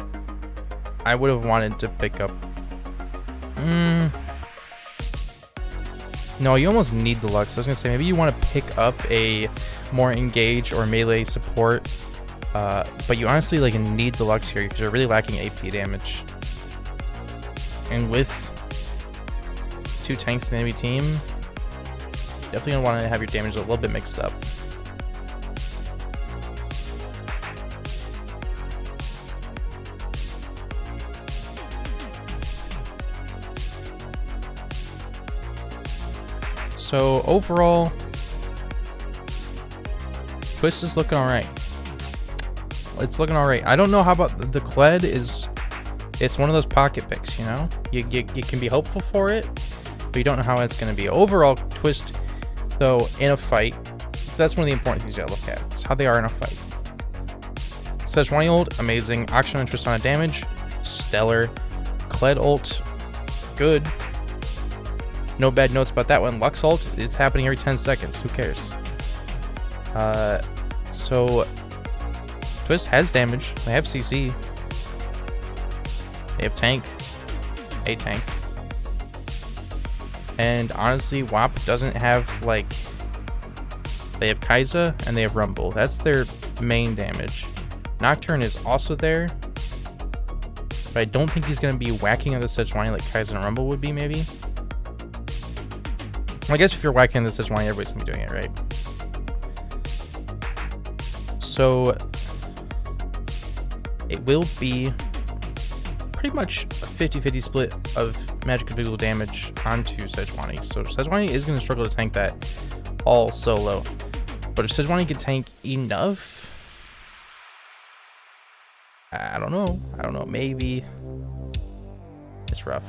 wanted to pick up. No, you almost need the Lux. I was gonna say maybe you want to pick up a more engage or melee support, but you honestly like need the Lux here because you're really lacking AP damage. And with 2 tanks in the enemy team, definitely gonna want to have your damage a little bit mixed up. So overall, TWST is looking alright. It's looking alright. I don't know how about the Kled is. It's one of those pocket picks, you know. You can be hopeful for it, but you don't know how it's going to be. Overall, TWST, though, in a fight, that's one of the important things you gotta look at. Is how they are in a fight. Sejuani ult, amazing. Auction interest on a damage, stellar. Kled ult, good. No bad notes about that one. Lux ult, it's happening every 10 seconds. Who cares? So TWST has damage. They have CC. They have tank. A tank. And honestly, WOP doesn't have like. They have Kai'Sa and they have Rumble. That's their main damage. Nocturne is also there, but I don't think he's going to be whacking on the Sejuani like Kai'Sa and Rumble would be, maybe. Well, I guess if you're whacking the Sejuani, everybody's going to be doing it, right? So, it will be pretty much a 50-50 split of magic and physical damage onto Sejuani. So, Sejuani is going to struggle to tank that all solo. But if Sejuani can tank enough, I don't know. Maybe it's rough.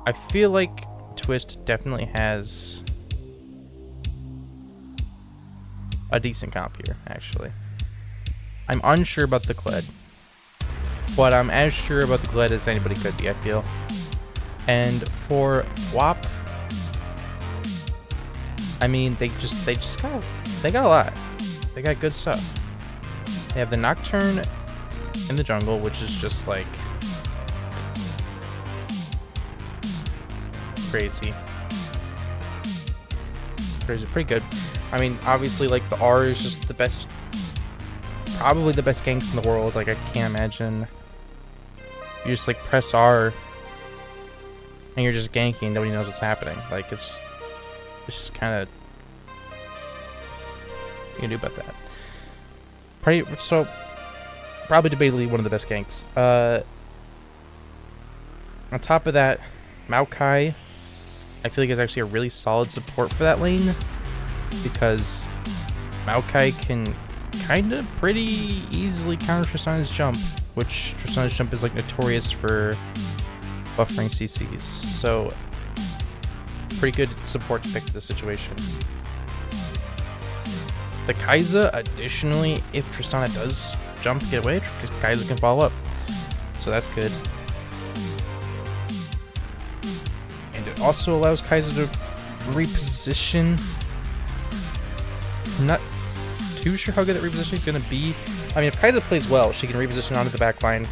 I feel like TWST definitely has a decent comp here, actually. I'm unsure about the Kled, but I'm as sure about the Kled as anybody could be, I feel. And for WOP, I mean, they got a lot. They got good stuff. They have the Nocturne in the jungle, which is just like crazy. Pretty good. I mean, obviously, like the R is just the best, probably the best ganks in the world. Like I can't imagine you just like press R and you're just ganking. Nobody knows what's happening. Like it's just kind of you can do about that. So Probably debatably one of the best ganks. On top of that, Maokai, I feel like is actually a really solid support for that lane, because Maokai can kind of pretty easily counter Tristana's jump, which Tristana's jump is like notorious for buffering CCs. So pretty good support to pick for the situation. The Kai'Sa, additionally, if Tristana does jump to get away, Kai'Sa can follow up. So that's good. And it also allows Kai'Sa to reposition. I'm not too sure how good that repositioning is going to be. I mean, if Kai'Sa plays well, she can reposition onto the back line,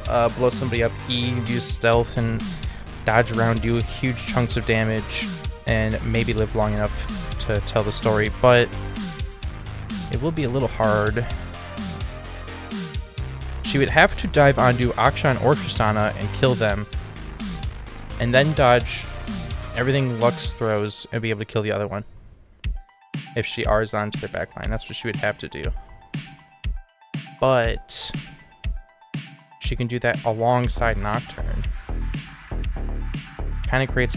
blow somebody up, E, use stealth, and dodge around, do huge chunks of damage, and maybe live long enough to tell the story, but it will be a little hard. She would have to dive onto Akshan or Tristana and kill them, and then dodge everything Lux throws and be able to kill the other one. If she R's onto their backline, that's what she would have to do. But she can do that alongside Nocturne. Kind of creates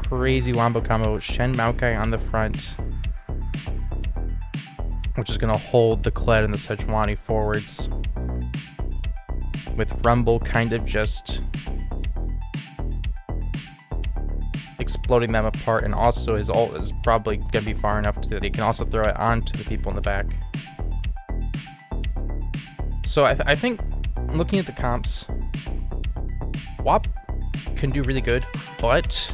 crazy wombo combo. Shen Maokai on the front, which is going to hold the Kled and the Sejuani forwards, with Rumble kind of just exploding them apart, and also his ult is probably going to be far enough that he can also throw it onto the people in the back. So I think, looking at the comps, WOP can do really good, but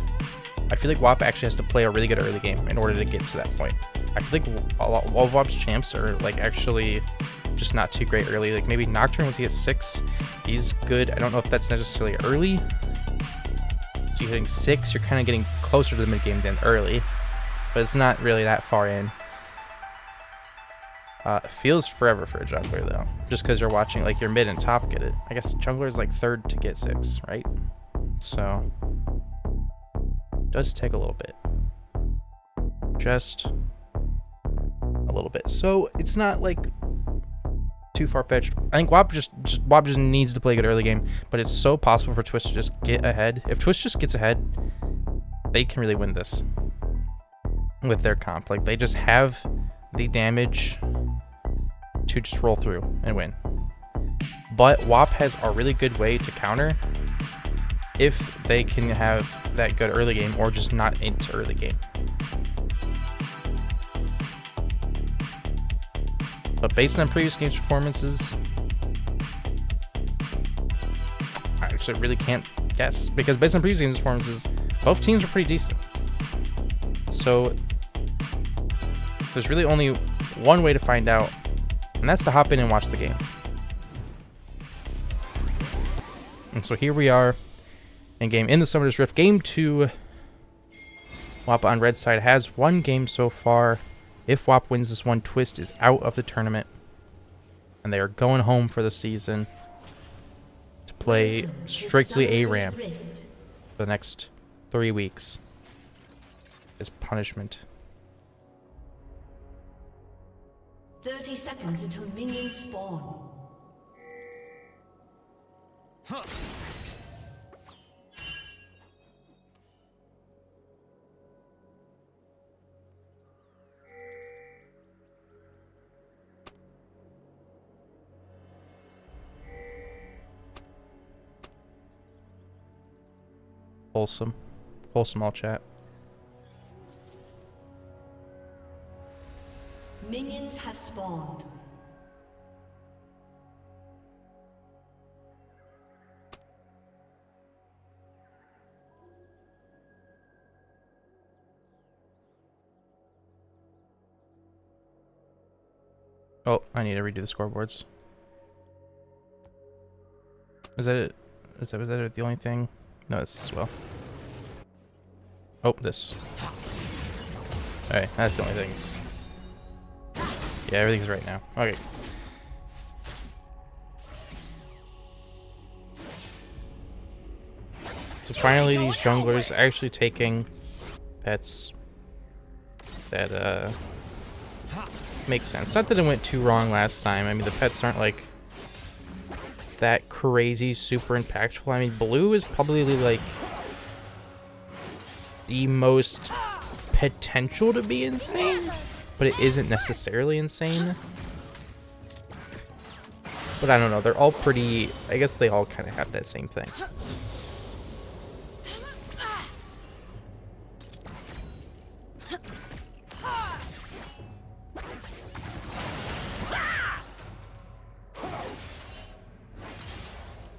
I feel like WOP actually has to play a really good early game in order to get to that point. I feel like all of WOP's champs are like actually just not too great early. Like maybe Nocturne, once he gets 6, he's good. I don't know if that's necessarily early. So you're hitting 6, you're kind of getting closer to the mid game than early, but it's not really that far in. It feels forever for a jungler though, just because you're watching like your mid and top get it. I guess jungler is like 3rd to get 6, right? So it does take a little bit, just a little bit. So it's not like too far-fetched. I think WOP just needs to play a good early game, but it's so possible for TWST to just get ahead. If TWST just gets ahead, they can really win this with their comp. Like they just have the damage to just roll through and win. But WOP has a really good way to counter if they can have that good early game, or just not into early game. But based on previous games' performances, I actually really can't guess, because based on previous games' performances, both teams are pretty decent. So there's really only one way to find out, and that's to hop in and watch the game. And so here we are in game in the Summoner's Rift. Game 2. WOP on red side has one game so far. If WOP wins this one, TWST is out of the tournament, and they are going home for the season to play strictly ARAM for the next 3 weeks as punishment. 30 seconds until minions spawn. Huh. Wholesome all chat. Minions have spawned. Oh, I need to redo the scoreboards. Is that it? Was that the only thing? No, this as well. Oh, this. Alright, that's the only things. Yeah, everything's right now. Okay. So finally, these junglers actually taking pets that Makes sense. Not that it went too wrong last time. I mean, the pets aren't like that crazy, super impactful. I mean, blue is probably like the most potential to be insane, but it isn't necessarily insane. But I don't know. They're all pretty. I guess they all kind of have that same thing.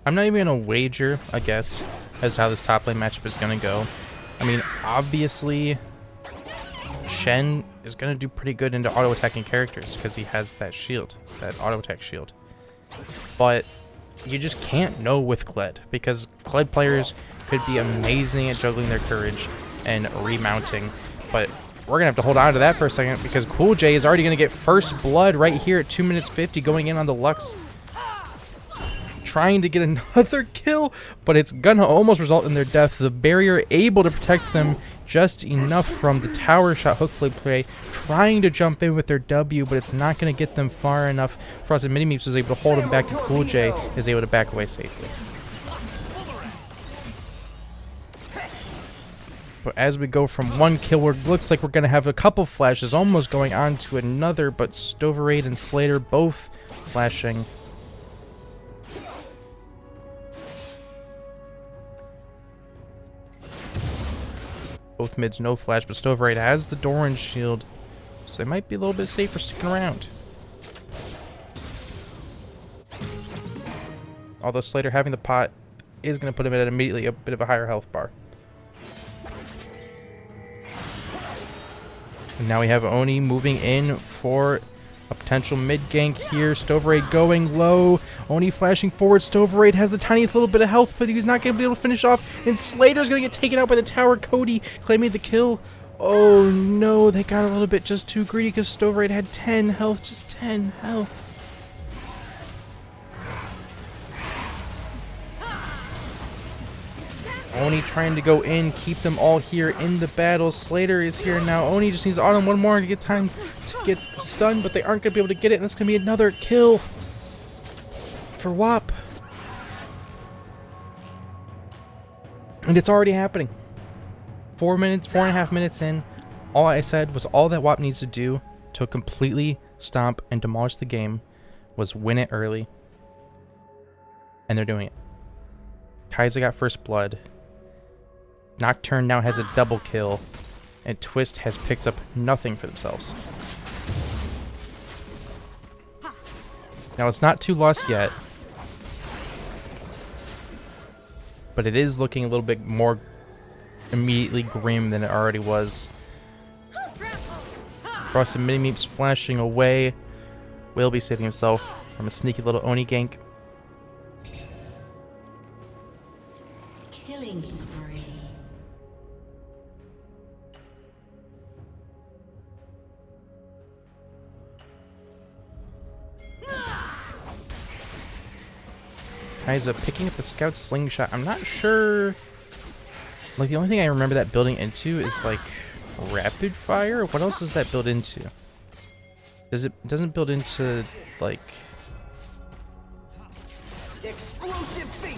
I'm not even going to wager, I guess, as to how this top lane matchup is going to go. I mean, obviously, Shen is going to do pretty good into auto-attacking characters because he has that shield, that auto-attack shield. But you just can't know with Kled, because Kled players could be amazing at juggling their courage and remounting. But we're going to have to hold on to that for a second, because Cool J is already going to get first blood right here at 2 minutes 50 going in on the Lux. Trying to get another kill, but it's gonna almost result in their death. The barrier able to protect them just enough from the tower shot hook flip play, trying to jump in with their W, but it's not gonna get them far enough. Frost and Mini-Meeps was able to hold him back, and Cool J is able to back away safely. But as we go from one kill, it looks like we're gonna have a couple flashes, almost going on to another, but Stoverade and Slater both flashing. Both mids no flash, but Stoverade has the Doran shield, so they might be a little bit safer sticking around. Although Slater having the pot is going to put him at immediately a bit of a higher health bar. And now we have Oni moving in for a potential mid gank here. Stoverade going low. Oni flashing forward. Stoverade has the tiniest little bit of health, but he's not going to be able to finish off. And Slater's going to get taken out by the tower. Cody claiming the kill. Oh no, they got a little bit just too greedy because Stoverade had 10 health. Just 10 health. Oni trying to go in, keep them all here in the battle. Slater is here now. Oni just needs to auto one more to get time to get stunned, but they aren't going to be able to get it, and it's going to be another kill for WOP. And it's already happening. 4.5 minutes in. All I said was all that WOP needs to do to completely stomp and demolish the game was win it early. And they're doing it. Kai'Sa got first blood. Nocturne now has a double kill, and TWST has picked up nothing for themselves. Now it's not too lost yet, but it is looking a little bit more immediately grim than it already was. Frost and Mini-Meeps flashing away. Will be saving himself from a sneaky little Oni gank. Killing spree. Kai'Sa picking up the scout slingshot. I'm not sure. Like, the only thing I remember that building into is like rapid fire. What else does that build into? It doesn't build into like.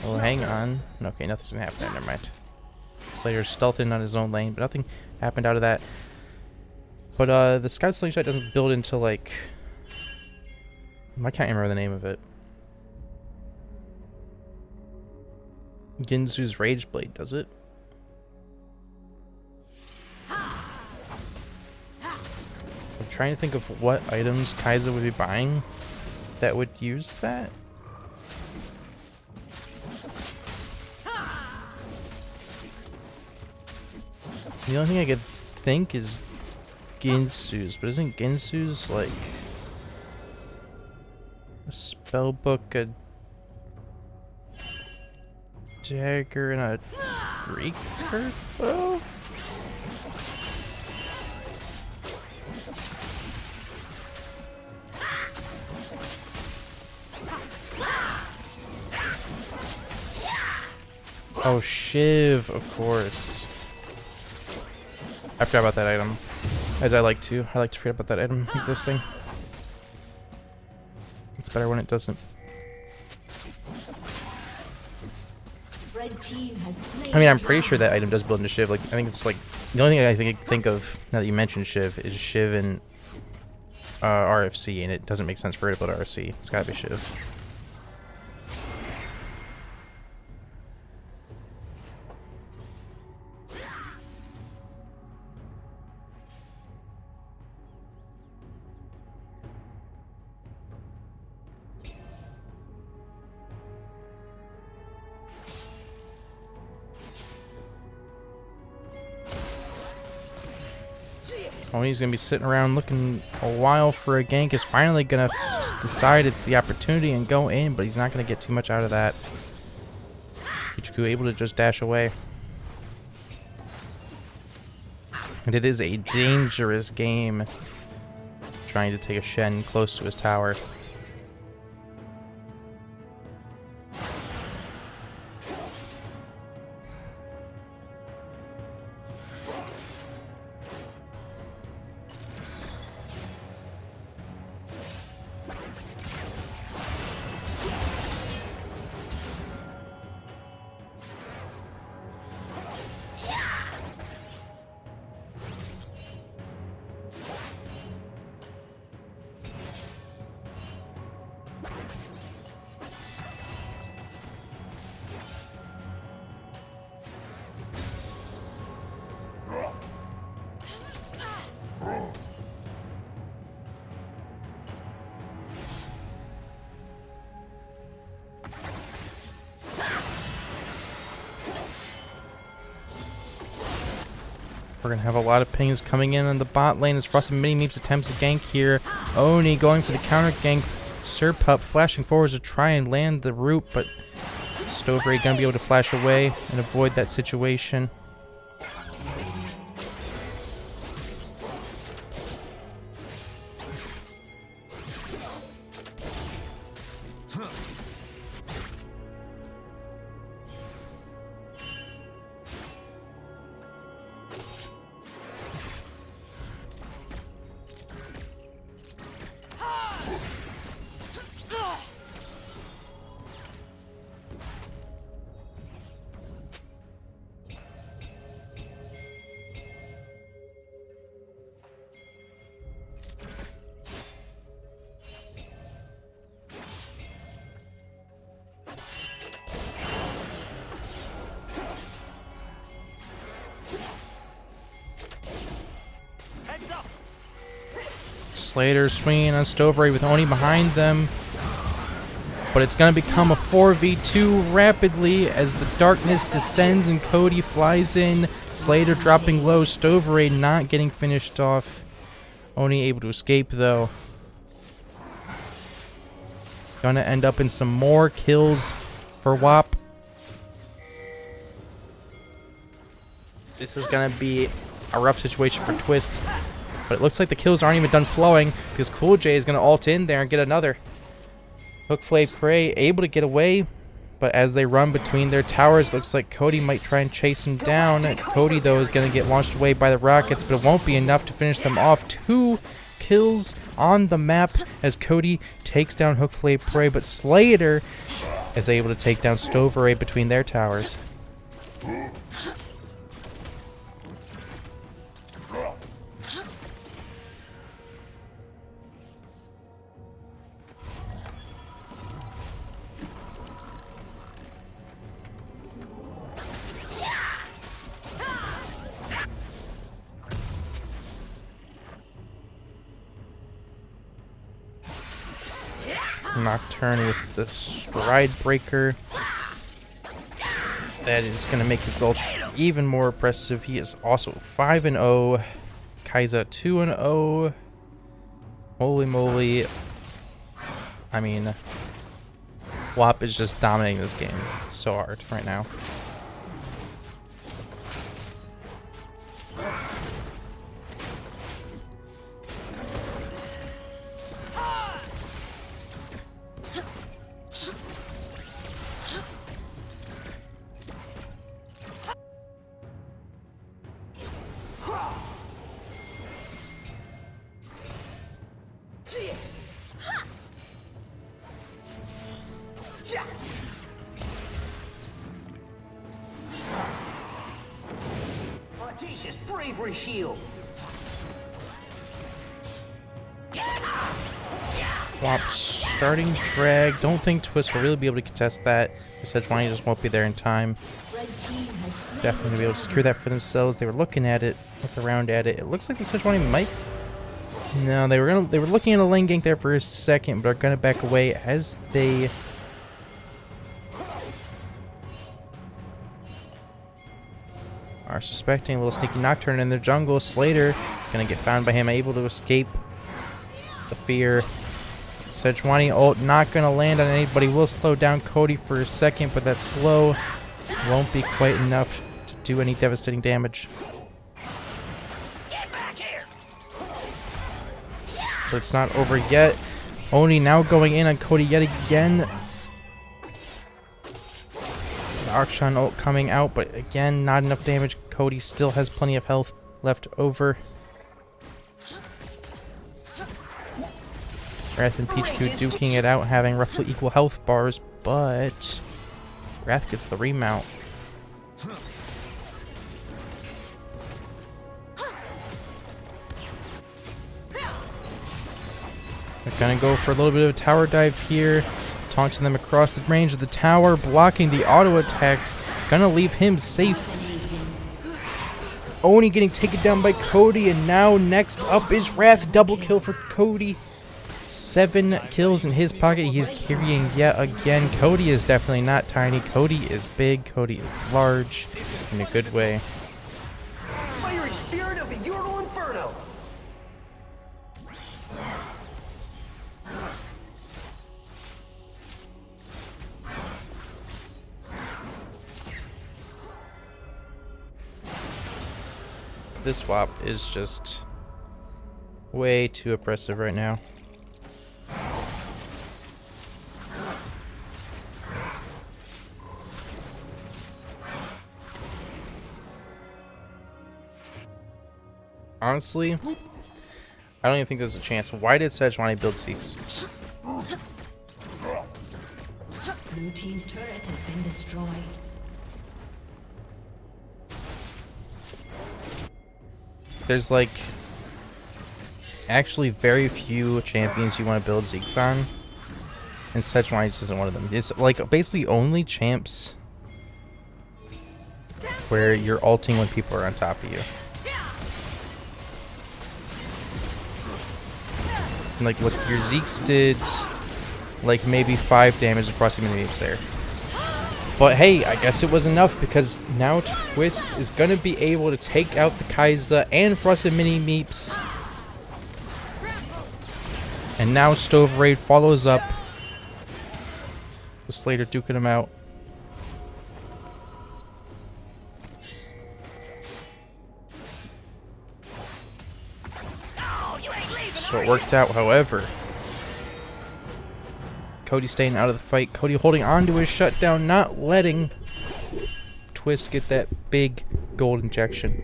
Oh, hang on. Okay, nothing's gonna happen there. Never mind. Slater's stealthing on his own lane, but nothing happened out of that. But the scout slingshot doesn't build into like. I can't remember the name of it. Ginzu's Rage Blade, does it? I'm trying to think of what items Kai'Sa would be buying that would use that. The only thing I could think is Ginsu's, but isn't Ginsu's like a spellbook, a dagger, and a recurve bow? Oh, Shiv, of course. I forgot about that item. As I like to. I like to forget about that item existing. better when it doesn't. Red team has slain I mean, I'm pretty sure that item does build into Shiv. Like, I think it's like the only thing I think of now that you mentioned Shiv is Shiv and RFC, and it doesn't make sense for her to build RFC. It's gotta be Shiv. He's gonna be sitting around looking a while for a gank. Is finally gonna decide it's the opportunity and go in, but he's not gonna get too much out of that. Ichiku able to just dash away. And it is a dangerous game trying to take a Shen close to his tower. We're going to have a lot of pings coming in on the bot lane as Frost and Mini Meeps attempts a gank here. Oni going for the counter gank. Serpup flashing forwards to try and land the root, but Stoveray going to be able to flash away and avoid that situation. Slater swinging on Stoveray with Oni behind them. But it's going to become a 4v2 rapidly as the darkness descends and Cody flies in. Slater dropping low. Stoveray not getting finished off. Oni able to escape though. Gonna end up in some more kills for WOP. This is going to be a rough situation for Twist. But it looks like the kills aren't even done flowing because Cool J is going to ult in there and get another. Hook Flay Prey able to get away, but as they run between their towers, looks like Cody might try and chase him down. Cody, though, is going to get launched away by the rockets, but it won't be enough to finish them off. 2 kills on the map as Cody takes down Hook Flay Prey, but Slater is able to take down Stoveray between their towers. Nocturne with the Stride Breaker. That is going to make his ult even more oppressive. He is also 5-0. Kai'Sa 2-0. Holy moly. I mean, WOP is just dominating this game so hard right now. audacious bravery shield. WOP starting drag. Don't think Twist will really be able to contest that. Sejuani just won't be there in time. Red team has slain Definitely gonna be able to secure that for themselves. They were looking at it, looked around at it. It looks like the Sejuani might. No, they were looking at a lane gank there for a second, but are gonna back away as they are suspecting a little sneaky Nocturne in their jungle. Slater gonna get found by him, able to escape the fear. Sejuani ult not gonna land on anybody. Will slow down Cody for a second, but that slow won't be quite enough to do any devastating damage. So it's not over yet. Oni now going in on Cody yet again. The Akshan ult coming out, but again, not enough damage. Cody still has plenty of health left over. Wrath and Pichu duking it out, having roughly equal health bars, but Wrath gets the remount. They're gonna go for a little bit of a tower dive here, taunting them across the range of the tower, blocking the auto attacks, gonna leave him safe. Oni getting taken down by Cody, and now next up is Wrath. Double kill for Cody. 7 kills in his pocket. He's carrying yet again. Cody is definitely not tiny. Cody is big. Cody is large in a good way. Fiery spirit of the Ural Inferno. This WOP is just way too oppressive right now. Honestly, I don't even think there's a chance. Why did Sejuani build Zeeks? Blue team's turret has been destroyed. There's like actually very few champions you want to build Zeeks on, and Sejuani just isn't one of them. It's like basically only champs where you're ulting when people are on top of you. And like look, your Zeeks did like maybe 5 damage across the minions there. But hey, I guess it was enough because now Twist is going to be able to take out the Kai'Sa and Frosted Mini Meeps. And now Stove Raid follows up with Slater duking him out. So it worked out, however. Cody staying out of the fight. Cody holding on to his shutdown, not letting Twist get that big gold injection.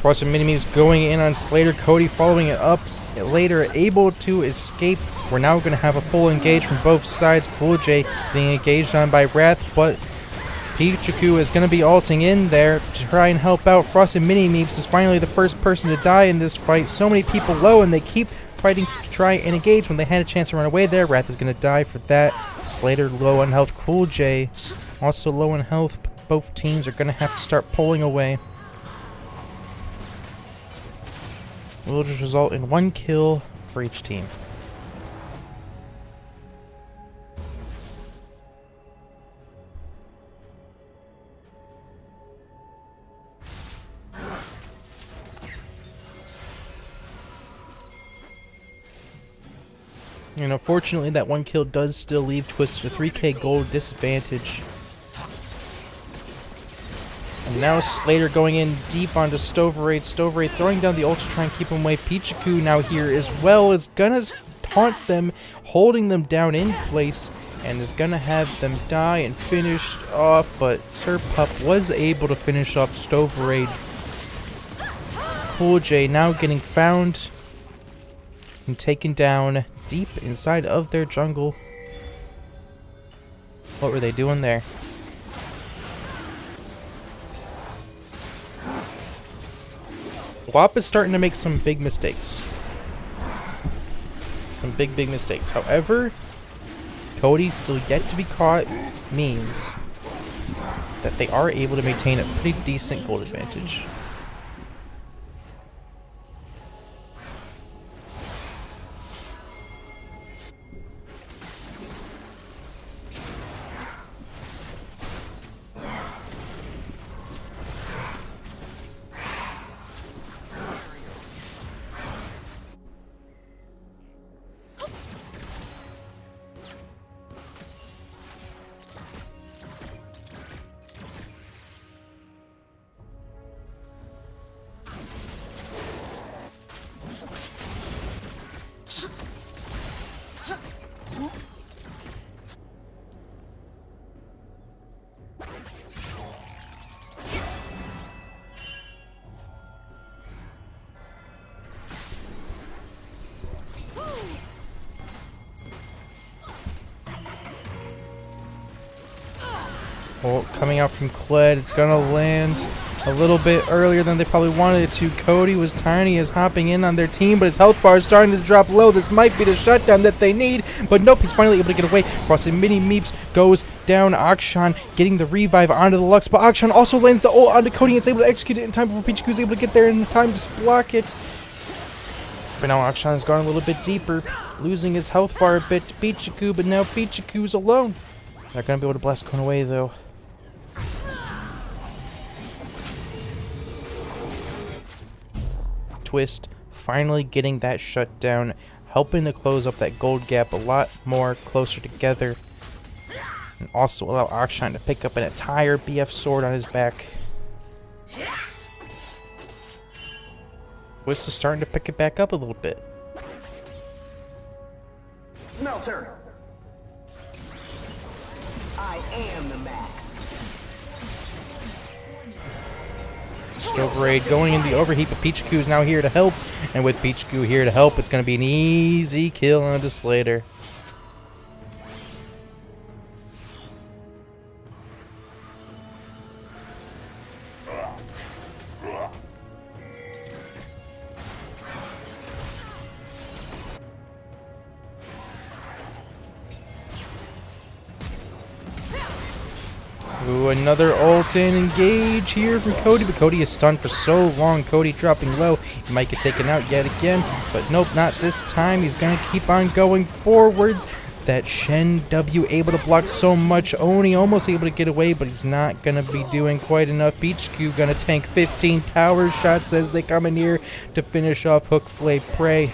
Frosted Mini-Me's going in on Slater. Cody following it up later, able to escape. We're now going to have a full engage from both sides. Cool J being engaged on by Wrath, but Pichu is going to be ulting in there to try and help out. Frosted Mini-Meeps is finally the first person to die in this fight. So many people low, and they keep fighting to try and engage when they had a chance to run away there. Wrath is going to die for that. Slater low on health. Cool J also low on health, but both teams are going to have to start pulling away. Will just result in 1 kill for each team. And unfortunately, that one kill does still leave TWST a 3k gold disadvantage. And now Slater going in deep onto Stoverade. Stoverade throwing down the ult to try and keep him away. Pichiku now here as well is gonna taunt them, holding them down in place, and is gonna have them die and finish off. But Sir Pup was able to finish off Stoverade. Cool J now getting found and taken down deep inside of their jungle. What were they doing there? WOP is starting to make some big mistakes. Some big mistakes. However, Cody still yet to be caught means that they are able to maintain a pretty decent gold advantage. Well, coming out from Kled, it's gonna land a little bit earlier than they probably wanted it to. Cody was tiny as hopping in on their team, but his health bar is starting to drop low. This might be the shutdown that they need, but nope, he's finally able to get away. Crossing mini meeps goes down. Akshan getting the revive onto the Lux, but Akshan also lands the ult onto Cody and is able to execute it in time before Pichiku's able to get there in time to block it. But now Akshan's gone a little bit deeper, losing his health bar a bit to Pichiku, but now Pichiku's alone. They're gonna be able to blast Kone away though. TWST finally getting that shutdown, helping to close up that gold gap a lot more closer together, and also allow Akshan to pick up an entire BF sword on his back. TWST is starting to pick it back up a little bit. Smelter. I am the max. Stoverade going in the overheat, but Pichiku is now here to help. And with Pichiku here to help, it's going to be an easy kill on the Slater. Ooh, another ult and engage here from Cody, but Cody is stunned for so long. Cody dropping low. He might get taken out yet again, but nope, not this time. He's going to keep on going forwards. That Shen W able to block so much. Oni almost able to get away, but he's not going to be doing quite enough. Pichiku going to tank 15 tower shots as they come in here to finish off Hook Flay Prey.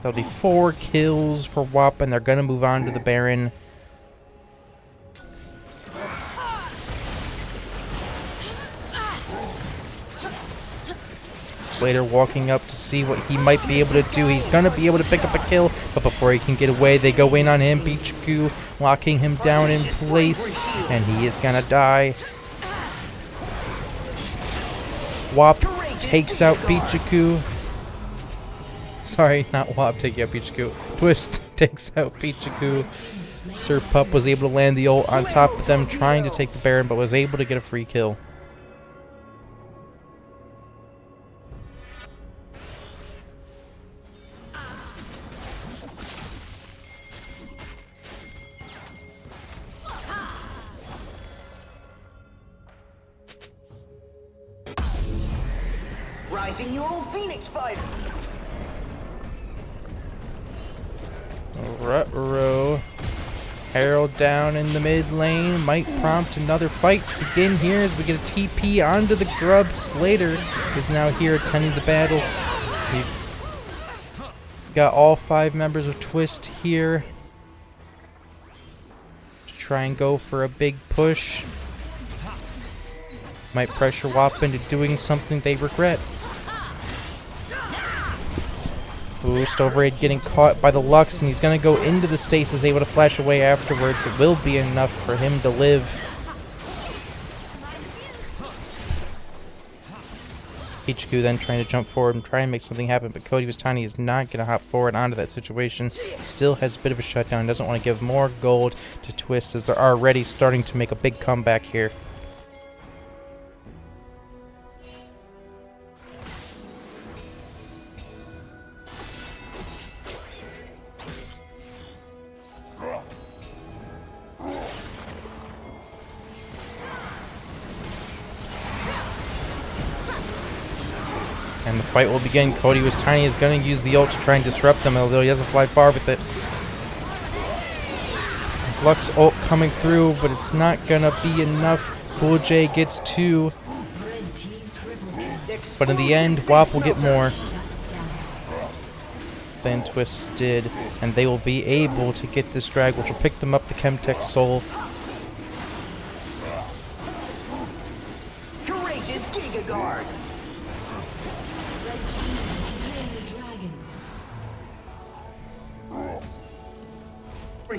That'll be 4 kills for WOP, and they're going to move on to the Baron. Slater walking up to see what he might be able to do. He's going to be able to pick up a kill, but before he can get away, they go in on him. Pichiku locking him down in place, and he is going to die. WOP takes out Pichiku. Sorry, not WOP taking out Pichiku. TWST takes out Pichiku. Sir Pup was able to land the ult on top of them, trying to take the Baron, but was able to get a free kill. Rising your old Phoenix fighter. Ruh-roh. Herald down in the mid lane might prompt another fight to begin here as we get a TP onto the grub. Slater is now here attending the battle. We've got all 5 members of TWST here to try and go for a big push. Might pressure WOP into doing something they regret. Boost overraid getting caught by the Lux, and he's going to go into the stasis, able to flash away afterwards. It will be enough for him to live. Pichiku then trying to jump forward and try and make something happen, but Cody Vistani is not going to hop forward onto that situation. Still has a bit of a shutdown, doesn't want to give more gold to TWST as they're already starting to make a big comeback here. And the fight will begin. Cody was tiny, is going to use the ult to try and disrupt them, although he doesn't fly far with it. Lux ult coming through, but it's not going to be enough. Cool J gets 2. But in the end, WOP will get more than TWST did. And they will be able to get this drag, which will pick them up the Chemtech Soul. Courageous Giga Guard.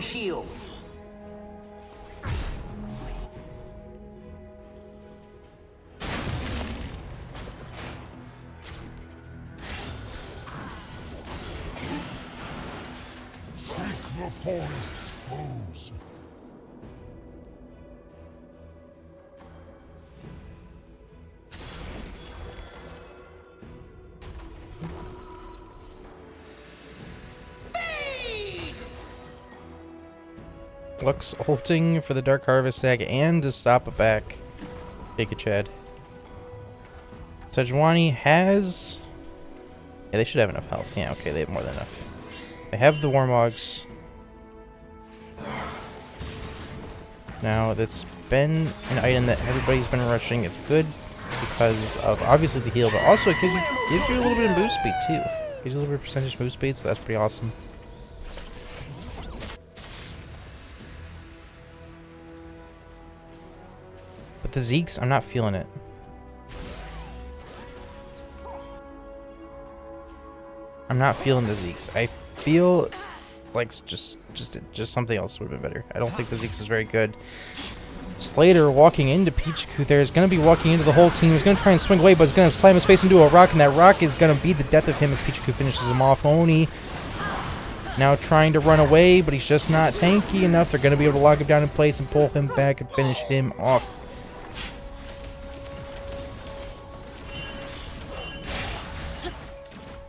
Shield. Seek the forest's foes. Lux ulting for the Dark Harvest tag and to stop it back. Take a Chad. Sejuani has... Yeah, they should have enough health. Yeah, okay, they have more than enough. They have the Warmogs. Now, that's been an item that everybody's been rushing. It's good because of, obviously, the heal, but also it gives you a little bit of move speed, too. Gives you a little bit of percentage move speed, so that's pretty awesome. The Zeeks, I'm not feeling it. I'm not feeling the Zeeks. I feel like just something else would have been better. I don't think the Zeeks is very good. Slater walking into Pichiku there is going to be walking into the whole team. He's going to try and swing away, but he's going to slam his face into a rock, and that rock is going to be the death of him as Pichiku finishes him off. Oni now trying to run away, but he's just not tanky enough. They're going to be able to lock him down in place and pull him back and finish him off.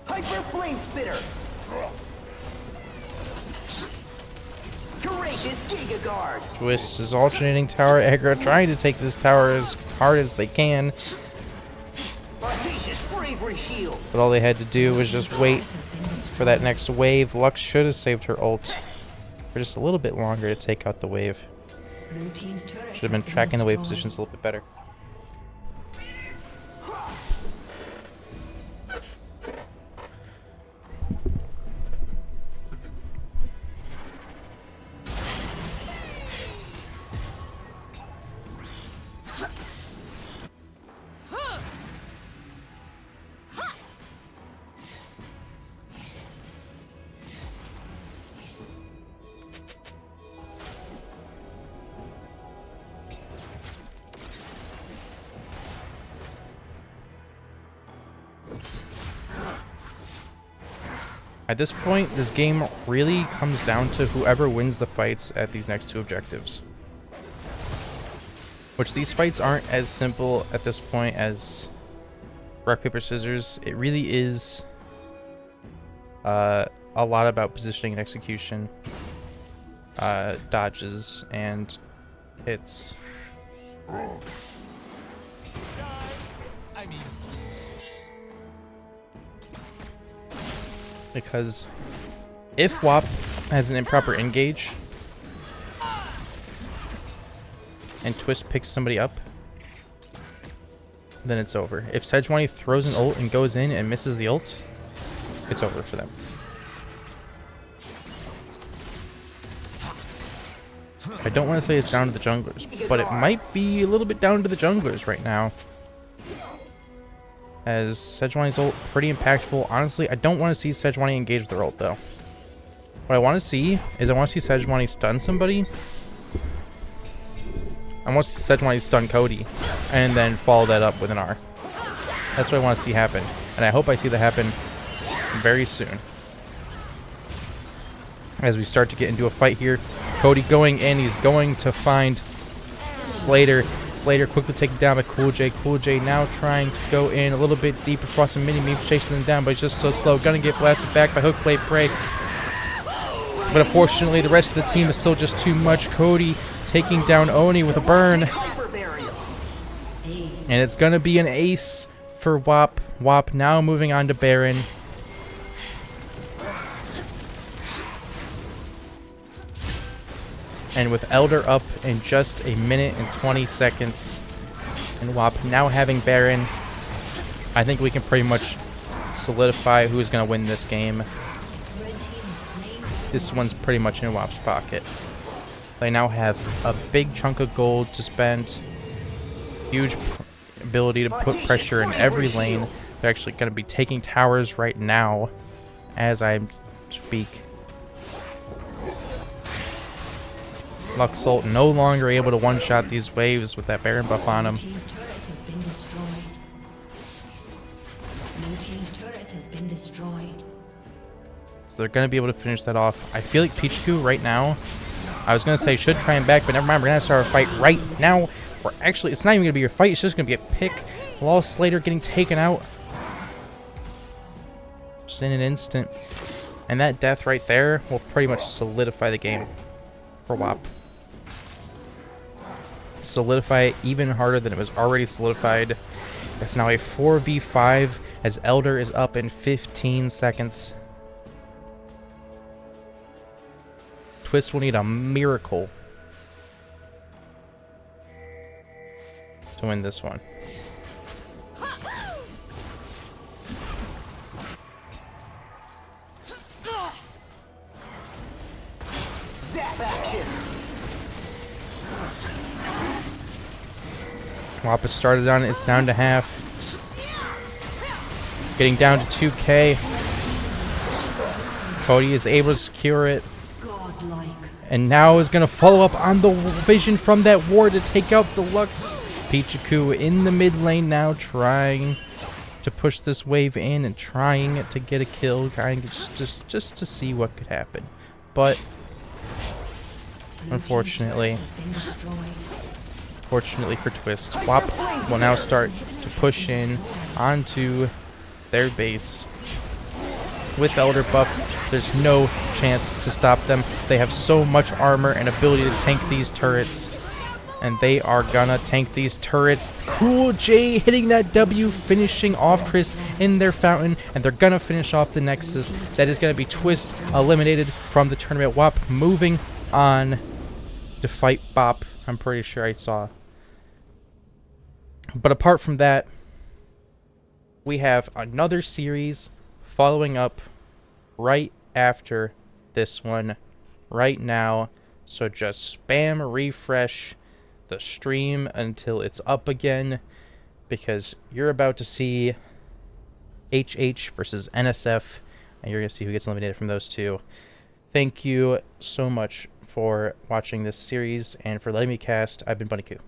Hyper Flame Spitter. Courageous Giga Guard. TWST is alternating tower aggro, trying to take this tower as hard as they can. Audacious Bravery Shield. But all they had to do was just wait for that next wave. Lux should have saved her ult for just a little bit longer to take out the wave. Should have been tracking the wave positions a little bit better. At this point, this game really comes down to whoever wins the fights at these next 2 objectives. Which these fights aren't as simple at this point as rock, paper, scissors. It really is a lot about positioning and execution, dodges, and hits. Because if WOP has an improper engage, and TWST picks somebody up, then it's over. If Sejuani throws an ult and goes in and misses the ult, it's over for them. I don't want to say it's down to the junglers, but it might be a little bit down to the junglers right now. As Sejuani's ult, pretty impactful. Honestly, I don't want to see Sejuani engage their ult, though. What I want to see is I want to see Sejuani stun somebody. I want to see Sejuani stun Cody, and then follow that up with an R. That's what I want to see happen, and I hope I see that happen very soon. As we start to get into a fight here, Cody going in, he's going to find Slater. Slater quickly taken down by Cool J. Cool J now trying to go in a little bit deeper across some mini-memes, chasing them down, but he's just so slow. Gonna get blasted back by Hook Blade Prey. But unfortunately, the rest of the team is still just too much. Cody taking down Oni with a burn. And it's gonna be an ace for WOP. WOP now moving on to Baron. And with Elder up in just a minute and 20 seconds, and WOP now having Baron, I think we can pretty much solidify who's going to win this game. This one's pretty much in WOP's pocket. They now have a big chunk of gold to spend, huge ability to put pressure in every lane. They're actually going to be taking towers right now as I speak. Luxult no longer able to one-shot these waves with that Baron buff on him. Team's turret has been destroyed. Blue team's turret has been destroyed. So they're going to be able to finish that off. I feel like Pichiku right now, I was going to say should try and back, but never mind. We're going to start a fight right now. Or actually, it's not even going to be your fight. It's just going to be a pick. Law Slater getting taken out. Just in an instant. And that death right there will pretty much solidify the game for WOP. Solidify it even harder than it was already solidified. It's now a 4v5 as Elder is up in 15 seconds. TWST will need a miracle to win this one. Zap action. WOP has started on it. It's down to half. Getting down to 2k. Cody is able to secure it. Godlike. And now is going to follow up on the vision from that ward to take out the Lux. Pichiku in the mid lane now trying to push this wave in and trying to get a kill. Just to see what could happen. But unfortunately, fortunately for TWST, WOP will now start to push in onto their base. With Elder buff, there's no chance to stop them. They have so much armor and ability to tank these turrets. And they are gonna tank these turrets. Cool J hitting that W, finishing off TWST in their fountain. And they're gonna finish off the Nexus. That is gonna be TWST eliminated from the tournament. WOP moving on to fight BOP. I'm pretty sure I saw. But apart from that, we have another series following up right after this one right now. So just spam refresh the stream until it's up again, because you're about to see HH versus NSF, and you're going to see who gets eliminated from those two. Thank you so much for watching this series and for letting me cast. I've been Bunny Q.